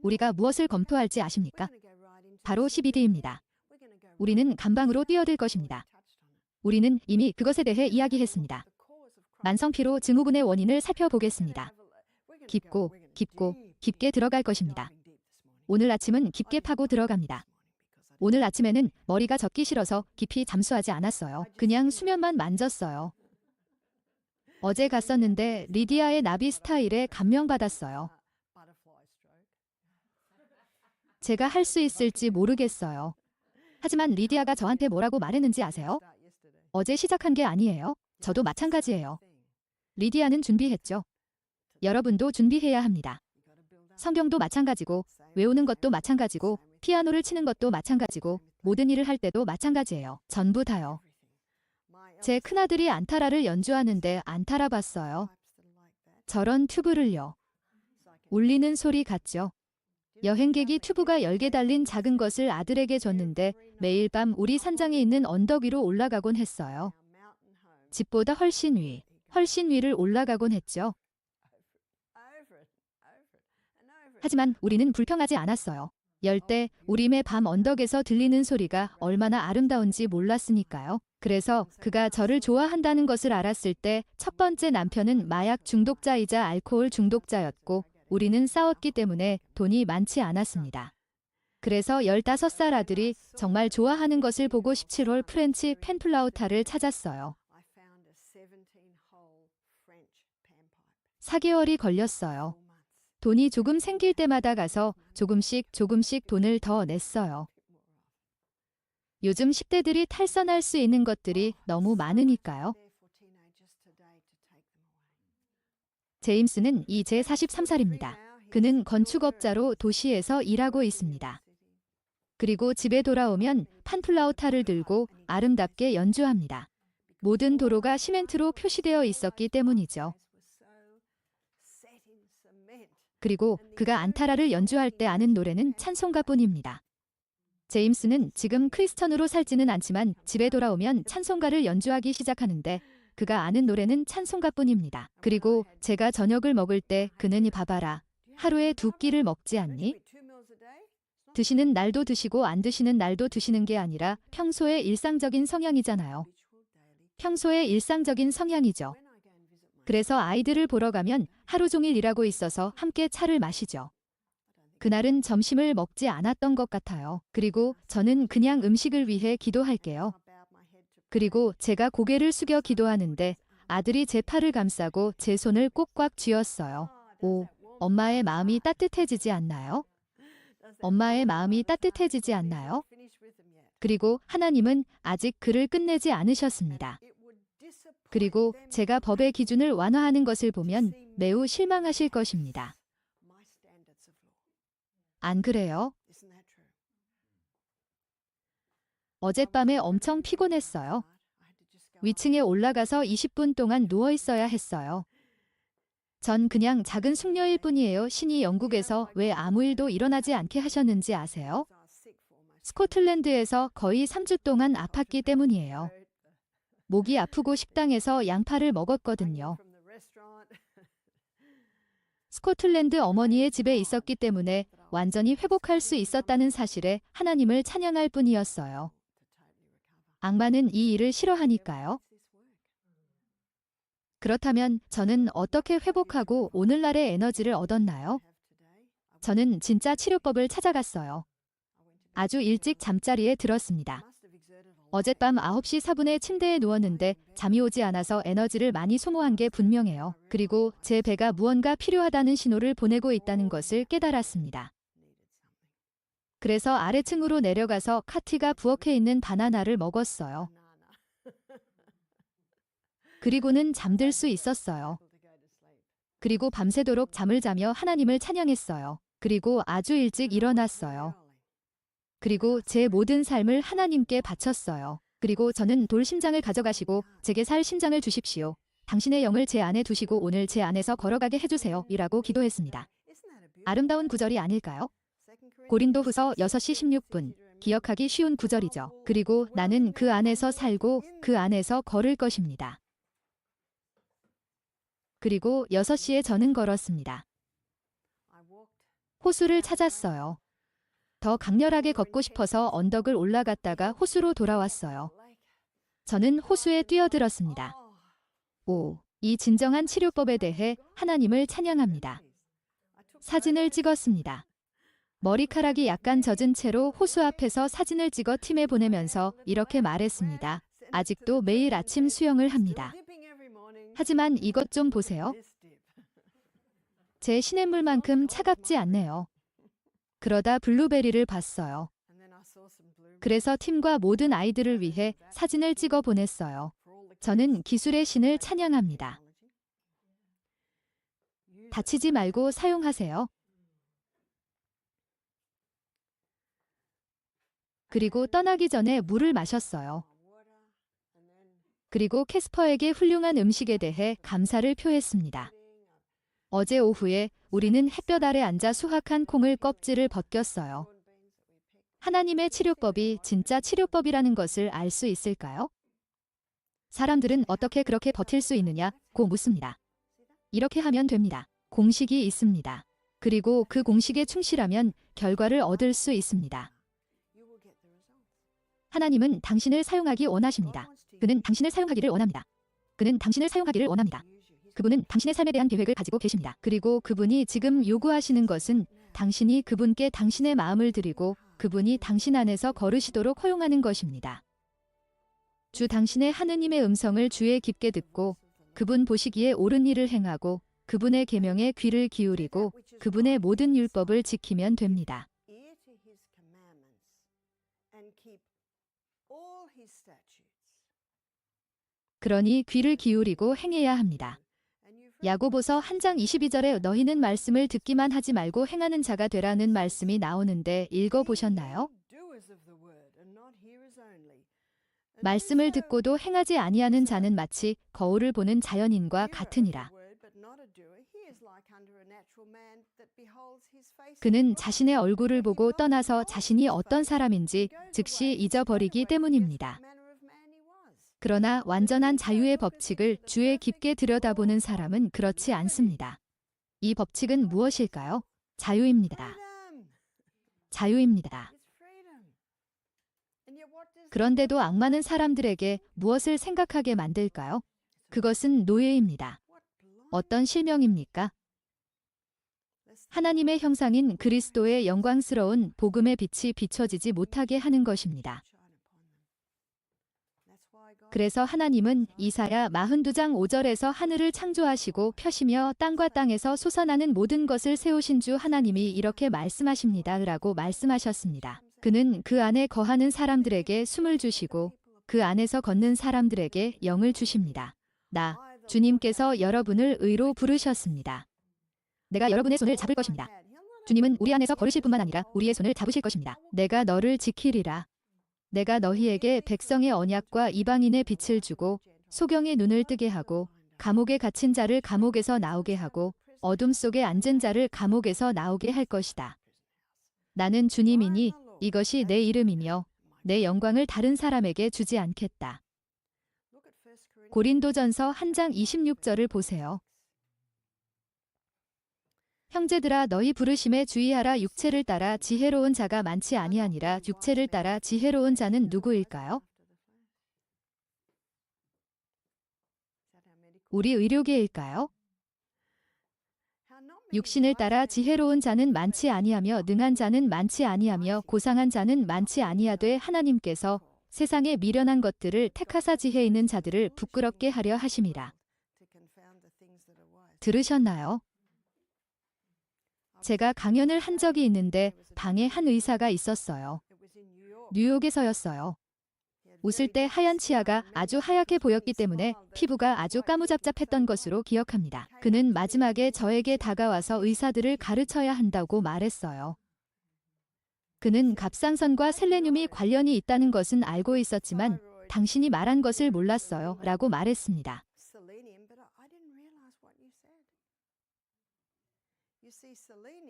우리가 무엇을 검토할지 아십니까? 바로 CBD입니다. 우리는 감방으로 뛰어들 것입니다. 우리는 이미 그것에 대해 이야기했습니다. 만성피로 증후군의 원인을 살펴보겠습니다. 깊게 들어갈 것입니다. 오늘 아침은 깊게 파고 들어갑니다. 오늘 아침에는 머리가 젖기 싫어서 깊이 잠수하지 않았어요. 그냥 수면만 만졌어요. 어제 갔었는데 리디아의 나비 스타일에 감명받았어요. 제가 할 수 있을지 모르겠어요. 하지만 리디아가 저한테 뭐라고 말했는지 아세요? 어제 시작한 게 아니에요. 저도 마찬가지예요. 리디아는 준비했죠. 여러분도 준비해야 합니다. 성경도 마찬가지고, 외우는 것도 마찬가지고, 피아노를 치는 것도 마찬가지고, 모든 일을 할 때도 마찬가지예요. 전부 다요. 제 큰아들이 안타라를 연주하는데 안타라 봤어요. 저런 튜브를요. 울리는 소리 같죠? 여행객이 튜브가 10개 달린 작은 것을 아들에게 줬는데 매일 밤 우리 산장에 있는 언덕 위로 올라가곤 했어요. 집보다 훨씬 위를 올라가곤 했죠. 하지만 우리는 불평하지 않았어요. 열 때 우림의 밤 언덕에서 들리는 소리가 얼마나 아름다운지 몰랐으니까요. 그래서 그가 저를 좋아한다는 것을 알았을 때 첫 번째 남편은 마약 중독자이자 알코올 중독자였고 우리는 싸웠기 때문에 돈이 많지 않았습니다. 그래서 15살 아들이 정말 좋아하는 것을 보고 17홀 프렌치 펜플라우타를 찾았어요. 4개월이 걸렸어요. 돈이 조금 생길 때마다 가서 조금씩 돈을 더 냈어요. 요즘 10대들이 탈선할 수 있는 것들이 너무 많으니까요. 제임스는 이제 43살입니다. 그는 건축업자로 도시에서 일하고 있습니다. 그리고 집에 돌아오면 판플라우타를 들고 아름답게 연주합니다. 모든 도로가 시멘트로 표시되어 있었기 때문이죠. 그리고 그가 안타라를 연주할 때 아는 노래는 찬송가뿐입니다. 제임스는 지금 크리스천으로 살지는 않지만 집에 돌아오면 찬송가를 연주하기 시작하는데 그가 아는 노래는 찬송가뿐입니다. 그리고 제가 저녁을 먹을 때 그는 봐봐라. 하루에 2끼를 먹지 않니? 드시는 날도 드시고 안 드시는 날도 드시는 게 아니라 평소의 일상적인 성향이잖아요. 평소의 일상적인 성향이죠. 그래서 아이들을 보러 가면 하루 종일 일하고 있어서 함께 차를 마시죠. 그날은 점심을 먹지 않았던 것 같아요. 그리고 저는 그냥 음식을 위해 기도할게요. 그리고 제가 고개를 숙여 기도하는데 아들이 제 팔을 감싸고 제 손을 꼭 꽉 쥐었어요. 오, 엄마의 마음이 따뜻해지지 않나요? 엄마의 마음이 따뜻해지지 않나요? 그리고 하나님은 아직 그를 끝내지 않으셨습니다. 그리고 제가 법의 기준을 완화하는 것을 보면 매우 실망하실 것입니다. 안 그래요? 어젯밤에 엄청 피곤했어요. 위층에 올라가서 20분 동안 누워 있어야 했어요. 전 그냥 작은 숙녀일 뿐이에요. 신이 영국에서 왜 아무 일도 일어나지 않게 하셨는지 아세요? 스코틀랜드에서 거의 3주 동안 아팠기 때문이에요. 목이 아프고 식당에서 양파를 먹었거든요. 스코틀랜드 어머니의 집에 있었기 때문에 완전히 회복할 수 있었다는 사실에 하나님을 찬양할 뿐이었어요. 악마는 이 일을 싫어하니까요. 그렇다면 저는 어떻게 회복하고 오늘날의 에너지를 얻었나요? 저는 진짜 치료법을 찾아갔어요. 아주 일찍 잠자리에 들었습니다. 어젯밤 9시 4분에 침대에 누웠는데 잠이 오지 않아서 에너지를 많이 소모한 게 분명해요. 그리고 제 배가 무언가 필요하다는 신호를 보내고 있다는 것을 깨달았습니다. 그래서 아래층으로 내려가서 카티가 부엌에 있는 바나나를 먹었어요. 그리고는 잠들 수 있었어요. 그리고 밤새도록 잠을 자며 하나님을 찬양했어요. 그리고 아주 일찍 일어났어요. 그리고 제 모든 삶을 하나님께 바쳤어요. 그리고 저는 돌 심장을 가져가시고 제게 살 심장을 주십시오. 당신의 영을 제 안에 두시고 오늘 제 안에서 걸어가게 해주세요. 이라고 기도했습니다. 아름다운 구절이 아닐까요? 고린도후서 6시 16분. 기억하기 쉬운 구절이죠. 그리고 나는 그 안에서 살고 그 안에서 걸을 것입니다. 그리고 6시에 저는 걸었습니다. 호수를 찾았어요. 더 강렬하게 걷고 싶어서 언덕을 올라갔다가 호수로 돌아왔어요. 저는 호수에 뛰어들었습니다. 오, 이 진정한 치료법에 대해 하나님을 찬양합니다. 사진을 찍었습니다. 머리카락이 약간 젖은 채로 호수 앞에서 사진을 찍어 팀에 보내면서 이렇게 말했습니다. 아직도 매일 아침 수영을 합니다. 하지만 이것 좀 보세요. 제 시냇물만큼 차갑지 않네요. 그러다 블루베리를 봤어요. 그래서 팀과 모든 아이들을 위해 사진을 찍어 보냈어요. 저는 기술의 신을 찬양합니다. 다치지 말고 사용하세요. 그리고 떠나기 전에 물을 마셨어요. 그리고 캐스퍼에게 훌륭한 음식에 대해 감사를 표했습니다. 어제 오후에 우리는 햇볕 아래 앉아 수확한 콩을 껍질을 벗겼어요. 하나님의 치료법이 진짜 치료법이라는 것을 알 수 있을까요? 사람들은 어떻게 그렇게 버틸 수 있느냐고 묻습니다. 이렇게 하면 됩니다. 공식이 있습니다. 그리고 그 공식에 충실하면 결과를 얻을 수 있습니다. 하나님은 당신을 사용하기 원하십니다. 그는 당신을 사용하기를 원합니다. 그는 당신을 사용하기를 원합니다. 그분은 당신의 삶에 대한 계획을 가지고 계십니다. 그리고 그분이 지금 요구하시는 것은 당신이 그분께 당신의 마음을 드리고 그분이 당신 안에서 걸으시도록 허용하는 것입니다. 주 당신의 하느님의 음성을 주의 깊게 듣고 그분 보시기에 옳은 일을 행하고 그분의 계명에 귀를 기울이고 그분의 모든 율법을 지키면 됩니다. 그러니 귀를 기울이고 행해야 합니다. 야고보서 1장 22절에 너희는 말씀을 듣기만 하지 말고 행하는 자가 되라는 말씀이 나오는데 읽어보셨나요? 말씀을 듣고도 행하지 아니하는 자는 마치 거울을 보는 자연인과 같으니라. 그는 자신의 얼굴을 보고 떠나서 자신이 어떤 사람인지 즉시 잊어버리기 때문입니다. 그러나 완전한 자유의 법칙을 주의 깊게 들여다보는 사람은 그렇지 않습니다. 이 법칙은 무엇일까요? 자유입니다. 자유입니다. 그런데도 악마는 사람들에게 무엇을 생각하게 만들까요? 그것은 노예입니다. 어떤 실명입니까? 하나님의 형상인 그리스도의 영광스러운 복음의 빛이 비춰지지 못하게 하는 것입니다. 그래서 하나님은 이사야 42장 5절에서 하늘을 창조하시고 펴시며 땅과 땅에서 솟아나는 모든 것을 세우신 주 하나님이 이렇게 말씀하십니다. 라고 말씀하셨습니다. 그는 그 안에 거하는 사람들에게 숨을 주시고 그 안에서 걷는 사람들에게 영을 주십니다. 나, 주님께서 여러분을 의로 부르셨습니다. 내가 여러분의 손을 잡을 것입니다. 주님은 우리 안에서 걸으실 뿐만 아니라 우리의 손을 잡으실 것입니다. 내가 너를 지키리라. 내가 너희에게 백성의 언약과 이방인의 빛을 주고 소경의 눈을 뜨게 하고 감옥에 갇힌 자를 감옥에서 나오게 하고 어둠 속에 앉은 자를 감옥에서 나오게 할 것이다. 나는 주님이니 이것이 내 이름이며 내 영광을 다른 사람에게 주지 않겠다. 고린도전서 1장 26절을 보세요. 형제들아 너희 부르심에 주의하라. 육체를 따라 지혜로운 자가 많지 아니하니라. 육체를 따라 지혜로운 자는 누구일까요? 우리 의료계일까요? 육신을 따라 지혜로운 자는 많지 아니하며 능한 자는 많지 아니하며 고상한 자는 많지 아니하되 하나님께서 세상의 미련한 것들을 택하사 지혜 있는 자들을 부끄럽게 하려 하심이라. 들으셨나요? 제가 강연을 한 적이 있는데 방에 한 의사가 있었어요. 뉴욕에서였어요. 웃을 때 하얀 치아가 아주 하얗게 보였기 때문에 피부가 아주 까무잡잡했던 것으로 기억합니다. 그는 마지막에 저에게 다가와서 의사들을 가르쳐야 한다고 말했어요. 그는 갑상선과 셀레늄이 관련이 있다는 것은 알고 있었지만 당신이 말한 것을 몰랐어요. 라고 말했습니다.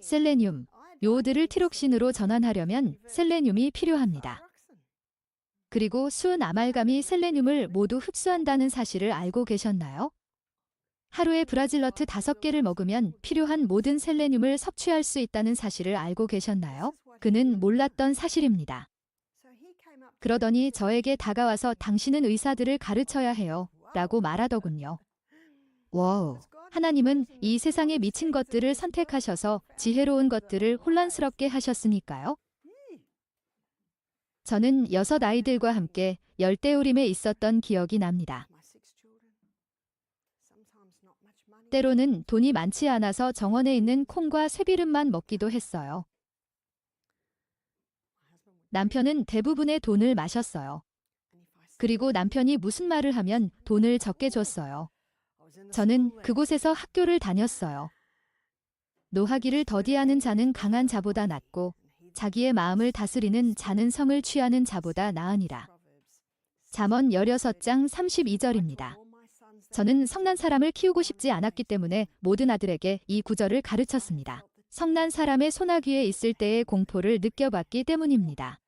셀레늄, 요오드를 티록신으로 전환하려면 셀레늄이 필요합니다. 그리고 수은 아말감이 셀레늄을 모두 흡수한다는 사실을 알고 계셨나요? 하루에 브라질너트 5개를 먹으면 필요한 모든 셀레늄을 섭취할 수 있다는 사실을 알고 계셨나요? 그는 몰랐던 사실입니다. 그러더니 저에게 다가와서 당신은 의사들을 가르쳐야 해요. 라고 말하더군요. 와우, 하나님은 이 세상에 미친 것들을 선택하셔서 지혜로운 것들을 혼란스럽게 하셨으니까요. 저는 6 아이들과 함께 열대우림에 있었던 기억이 납니다. 때로는 돈이 많지 않아서 정원에 있는 콩과 쇠비름만 먹기도 했어요. 남편은 대부분의 돈을 마셨어요. 그리고 남편이 무슨 말을 하면 돈을 적게 줬어요. 저는 그곳에서 학교를 다녔어요. 노하기를 더디하는 자는 강한 자보다 낫고 자기의 마음을 다스리는 자는 성을 취하는 자보다 나으니라. 잠언 16장 32절입니다. 저는 성난 사람을 키우고 싶지 않았기 때문에 모든 아들에게 이 구절을 가르쳤습니다. 성난 사람의 소나귀에 있을 때의 공포를 느껴봤기 때문입니다.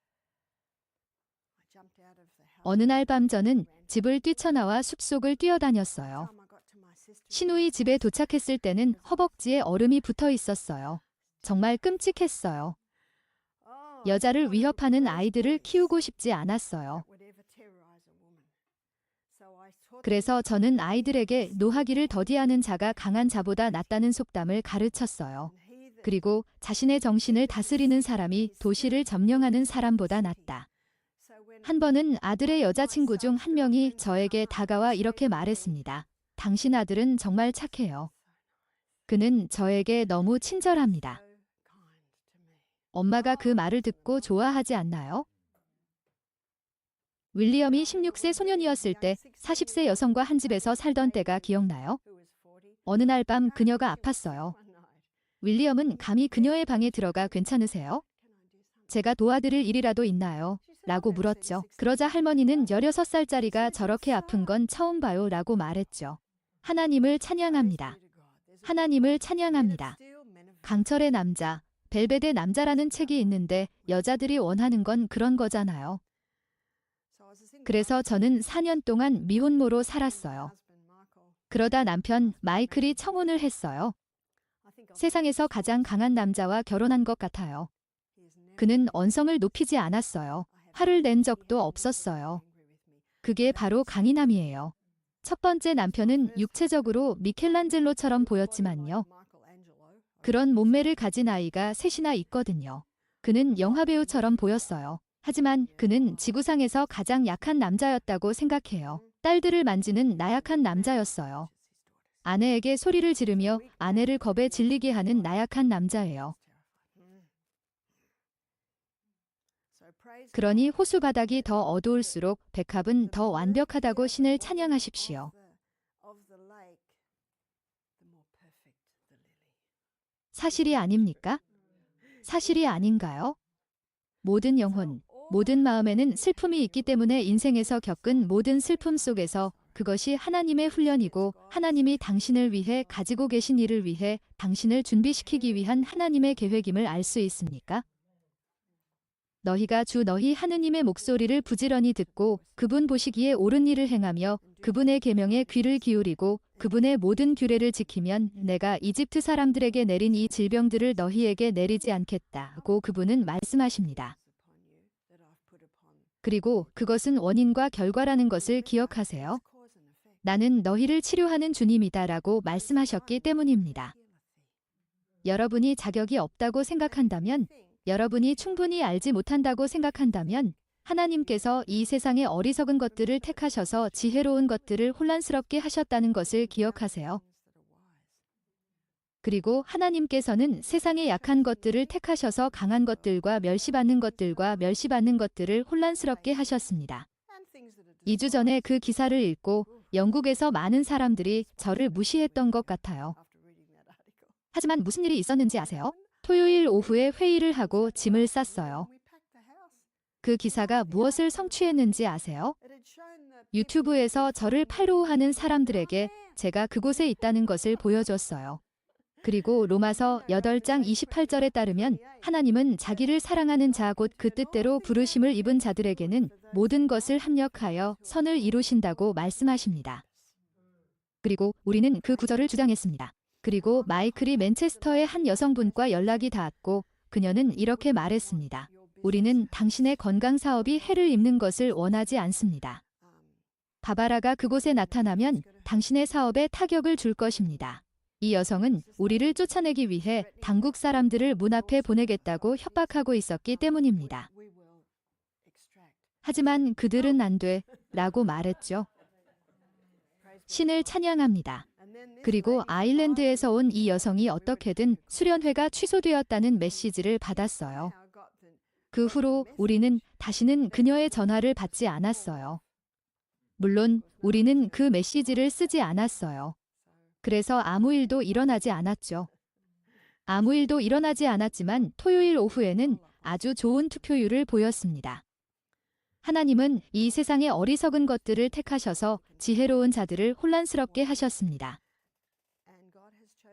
어느 날 밤 저는 집을 뛰쳐나와 숲속을 뛰어다녔어요. 시누이 집에 도착했을 때는 허벅지에 얼음이 붙어 있었어요. 정말 끔찍했어요. 여자를 위협하는 아이들을 키우고 싶지 않았어요. 그래서 저는 아이들에게 노하기를 더디하는 자가 강한 자보다 낫다는 속담을 가르쳤어요. 그리고 자신의 정신을 다스리는 사람이 도시를 점령하는 사람보다 낫다. 한 번은 아들의 여자친구 중 한 명이 저에게 다가와 이렇게 말했습니다. 당신 아들은 정말 착해요. 그는 저에게 너무 친절합니다. 엄마가 그 말을 듣고 좋아하지 않나요? 윌리엄이 16세 소년이었을 때 40세 여성과 한 집에서 살던 때가 기억나요? 어느 날 밤 그녀가 아팠어요. 윌리엄은 감히 그녀의 방에 들어가 괜찮으세요? 제가 도와드릴 일이라도 있나요? 라고 물었죠. 그러자 할머니는 16살짜리가 저렇게 아픈 건 처음 봐요 라고 말했죠. 하나님을 찬양합니다. 하나님을 찬양합니다. 강철의 남자, 벨벳의 남자라는 책이 있는데 여자들이 원하는 건 그런 거잖아요. 그래서 저는 4년 동안 미혼모로 살았어요. 그러다 남편 마이클이 청혼을 했어요. 세상에서 가장 강한 남자와 결혼한 것 같아요. 그는 언성을 높이지 않았어요. 화를 낸 적도 없었어요. 그게 바로 강인함이에요. 첫 번째 남편은 육체적으로 미켈란젤로처럼 보였지만요. 그런 몸매를 가진 아이가 셋이나 있거든요. 그는 영화배우처럼 보였어요. 하지만 그는 지구상에서 가장 약한 남자였다고 생각해요. 딸들을 만지는 나약한 남자였어요. 아내에게 소리를 지르며 아내를 겁에 질리게 하는 나약한 남자예요. 그러니 호수 바닥이 더 어두울수록 백합은 더 완벽하다고 신을 찬양하십시오. 사실이 아닙니까? 사실이 아닌가요? 모든 영혼, 모든 마음에는 슬픔이 있기 때문에 인생에서 겪은 모든 슬픔 속에서 그것이 하나님의 훈련이고 하나님이 당신을 위해 가지고 계신 일을 위해 당신을 준비시키기 위한 하나님의 계획임을 알 수 있습니까? 너희가 주 너희 하느님의 목소리를 부지런히 듣고 그분 보시기에 옳은 일을 행하며 그분의 계명에 귀를 기울이고 그분의 모든 규례를 지키면 내가 이집트 사람들에게 내린 이 질병들을 너희에게 내리지 않겠다고 그분은 말씀하십니다. 그리고 그것은 원인과 결과라는 것을 기억하세요. 나는 너희를 치료하는 주님이다라고 말씀하셨기 때문입니다. 여러분이 자격이 없다고 생각한다면, 여러분이 충분히 알지 못한다고 생각한다면 하나님께서 이 세상의 어리석은 것들을 택하셔서 지혜로운 것들을 혼란스럽게 하셨다는 것을 기억하세요. 그리고 하나님께서는 세상의 약한 것들을 택하셔서 강한 것들과 멸시받는 것들을 혼란스럽게 하셨습니다. 2주 전에 그 기사를 읽고 영국에서 많은 사람들이 저를 무시했던 것 같아요. 하지만 무슨 일이 있었는지 아세요? 토요일 오후에 회의를 하고 짐을 쌌어요. 그 기사가 무엇을 성취했는지 아세요? 유튜브에서 저를 팔로우하는 사람들에게 제가 그곳에 있다는 것을 보여줬어요. 그리고 로마서 8장 28절에 따르면 하나님은 자기를 사랑하는 자 곧 그 뜻대로 부르심을 입은 자들에게는 모든 것을 합력하여 선을 이루신다고 말씀하십니다. 그리고 우리는 그 구절을 주장했습니다. 그리고 마이클이 맨체스터의 한 여성분과 연락이 닿았고 그녀는 이렇게 말했습니다. 우리는 당신의 건강 사업이 해를 입는 것을 원하지 않습니다. 바바라가 그곳에 나타나면 당신의 사업에 타격을 줄 것입니다. 이 여성은 우리를 쫓아내기 위해 당국 사람들을 문 앞에 보내겠다고 협박하고 있었기 때문입니다. 하지만 그들은 안 돼, 라고 말했죠. 신을 찬양합니다. 그리고 아일랜드에서 온 이 여성이 어떻게든 수련회가 취소되었다는 메시지를 받았어요. 그 후로 우리는 다시는 그녀의 전화를 받지 않았어요. 물론 우리는 그 메시지를 쓰지 않았어요. 그래서 아무 일도 일어나지 않았죠. 아무 일도 일어나지 않았지만 토요일 오후에는 아주 좋은 투표율을 보였습니다. 하나님은 이 세상의 어리석은 것들을 택하셔서 지혜로운 자들을 혼란스럽게 하셨습니다.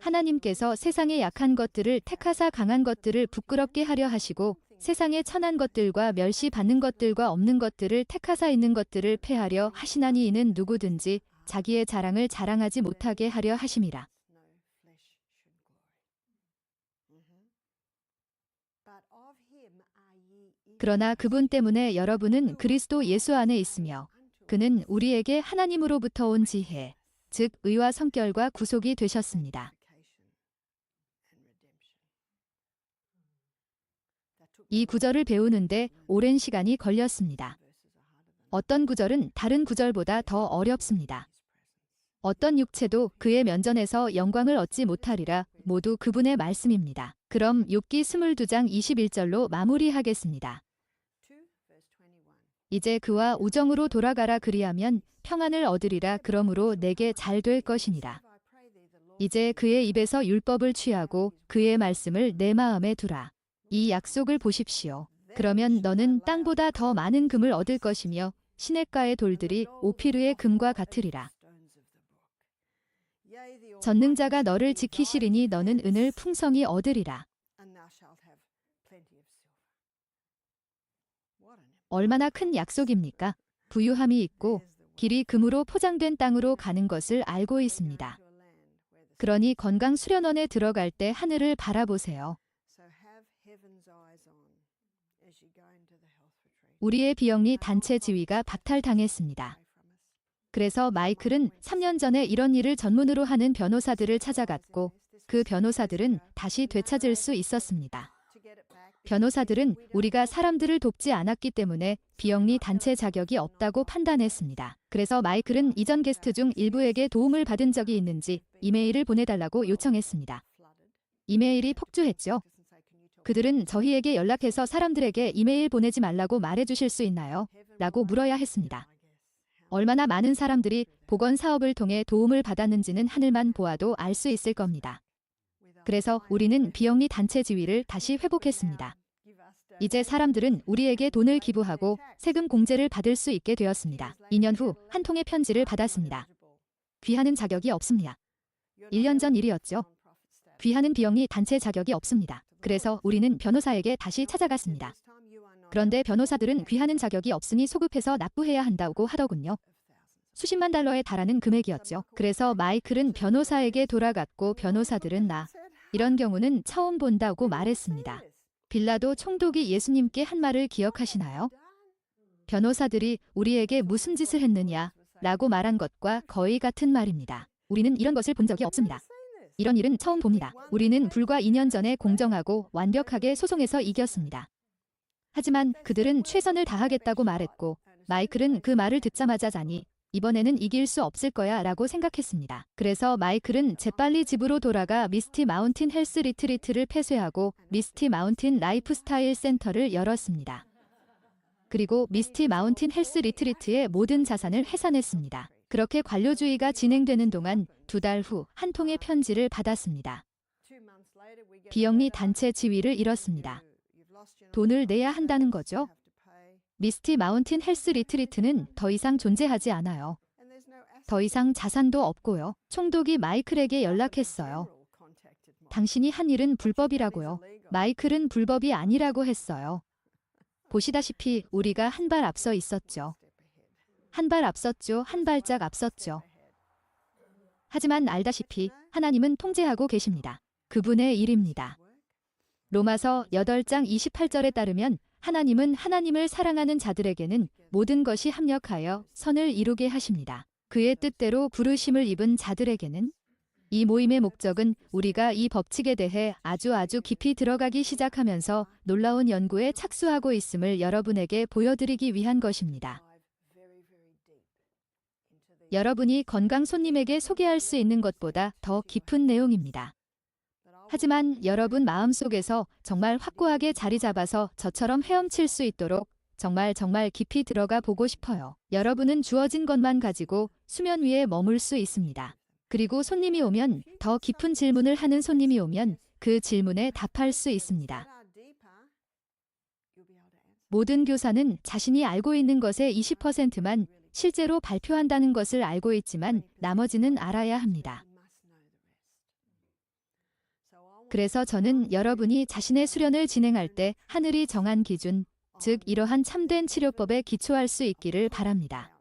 하나님께서 세상의 약한 것들을 택하사 강한 것들을 부끄럽게 하려 하시고 세상의 천한 것들과 멸시받는 것들과 없는 것들을 택하사 있는 것들을 패하려 하시나니 이는 누구든지 자기의 자랑을 자랑하지 못하게 하려 하심이라. 그러나 그분 때문에 여러분은 그리스도 예수 안에 있으며 그는 우리에게 하나님으로부터 온 지혜, 즉 의와 성결과 구속이 되셨습니다. 이 구절을 배우는데 오랜 시간이 걸렸습니다. 어떤 구절은 다른 구절보다 더 어렵습니다. 어떤 육체도 그의 면전에서 영광을 얻지 못하리라 모두 그분의 말씀입니다. 그럼 욥기 22장 21절로 마무리하겠습니다. 이제 그와 우정으로 돌아가라 그리하면 평안을 얻으리라 그러므로 내게 잘 될 것이니라. 이제 그의 입에서 율법을 취하고 그의 말씀을 내 마음에 두라. 이 약속을 보십시오. 그러면 너는 땅보다 더 많은 금을 얻을 것이며 시냇가의 돌들이 오피르의 금과 같으리라. 전능자가 너를 지키시리니 너는 은을 풍성히 얻으리라. 얼마나 큰 약속입니까? 부유함이 있고 길이 금으로 포장된 땅으로 가는 것을 알고 있습니다. 그러니 건강 수련원에 들어갈 때 하늘을 바라보세요. 우리의 비영리 단체 지위가 박탈당했습니다. 그래서 마이클은 3년 전에 이런 일을 전문으로 하는 변호사들을 찾아갔고 그 변호사들은 다시 되찾을 수 있었습니다. 변호사들은 우리가 사람들을 돕지 않았기 때문에 비영리 단체 자격이 없다고 판단했습니다. 그래서 마이클은 이전 게스트 중 일부에게 도움을 받은 적이 있는지 이메일을 보내달라고 요청했습니다. 이메일이 폭주했죠. 그들은 저희에게 연락해서 사람들에게 이메일 보내지 말라고 말해주실 수 있나요? 라고 물어야 했습니다. 얼마나 많은 사람들이 보건 사업을 통해 도움을 받았는지는 하늘만 보아도 알 수 있을 겁니다. 그래서 우리는 비영리 단체 지위를 다시 회복했습니다. 이제 사람들은 우리에게 돈을 기부하고 세금 공제를 받을 수 있게 되었습니다. 2년 후 한 통의 편지를 받았습니다. 귀하는 자격이 없습니다. 1년 전 일이었죠. 귀하는 비영리 단체 자격이 없습니다. 그래서 우리는 변호사에게 다시 찾아갔습니다. 그런데 변호사들은 귀하는 자격이 없으니 소급해서 납부해야 한다고 하더군요. 수십만 달러에 달하는 금액이었죠. 그래서 마이클은 변호사에게 돌아갔고 변호사들은 이런 경우는 처음 본다고 말했습니다. 빌라도 총독이 예수님께 한 말을 기억하시나요? 변호사들이 우리에게 무슨 짓을 했느냐 라고 말한 것과 거의 같은 말입니다. 우리는 이런 것을 본 적이 없습니다. 이런 일은 처음 봅니다. 우리는 불과 2년 전에 공정하고 완벽하게 소송에서 이겼습니다. 하지만 그들은 최선을 다하겠다고 말했고 마이클은 그 말을 듣자마자 자니 이번에는 이길 수 없을 거야 라고 생각했습니다. 그래서 마이클은 재빨리 집으로 돌아가 미스티 마운틴 헬스 리트리트를 폐쇄하고 미스티 마운틴 라이프스타일 센터를 열었습니다. 그리고 미스티 마운틴 헬스 리트리트의 모든 자산을 해산했습니다. 그렇게 관료주의가 진행되는 동안 2달 후 한 통의 편지를 받았습니다. 비영리 단체 지위를 잃었습니다. 돈을 내야 한다는 거죠. 미스티 마운틴 헬스 리트리트는 더 이상 존재하지 않아요. 더 이상 자산도 없고요. 총독이 마이클에게 연락했어요. 당신이 한 일은 불법이라고요. 마이클은 불법이 아니라고 했어요. 보시다시피 우리가 한 발 앞서 있었죠. 한 발 앞섰죠. 한 발짝 앞섰죠. 하지만 알다시피 하나님은 통제하고 계십니다. 그분의 일입니다. 로마서 8장 28절에 따르면 하나님은 하나님을 사랑하는 자들에게는 모든 것이 합력하여 선을 이루게 하십니다. 그의 뜻대로 부르심을 입은 자들에게는 이 모임의 목적은 우리가 이 법칙에 대해 아주 깊이 들어가기 시작하면서 놀라운 연구에 착수하고 있음을 여러분에게 보여드리기 위한 것입니다. 여러분이 건강 손님에게 소개할 수 있는 것보다 더 깊은 내용입니다. 하지만 여러분 마음속에서 정말 확고하게 자리 잡아서 저처럼 헤엄칠 수 있도록 정말 깊이 들어가 보고 싶어요. 여러분은 주어진 것만 가지고 수면 위에 머물 수 있습니다. 그리고 손님이 오면, 더 깊은 질문을 하는 손님이 오면 그 질문에 답할 수 있습니다. 모든 교사는 자신이 알고 있는 것의 20%만 실제로 발표한다는 것을 알고 있지만 나머지는 알아야 합니다. 그래서 저는 여러분이 자신의 수련을 진행할 때 하늘이 정한 기준, 즉 이러한 참된 치료법에 기초할 수 있기를 바랍니다.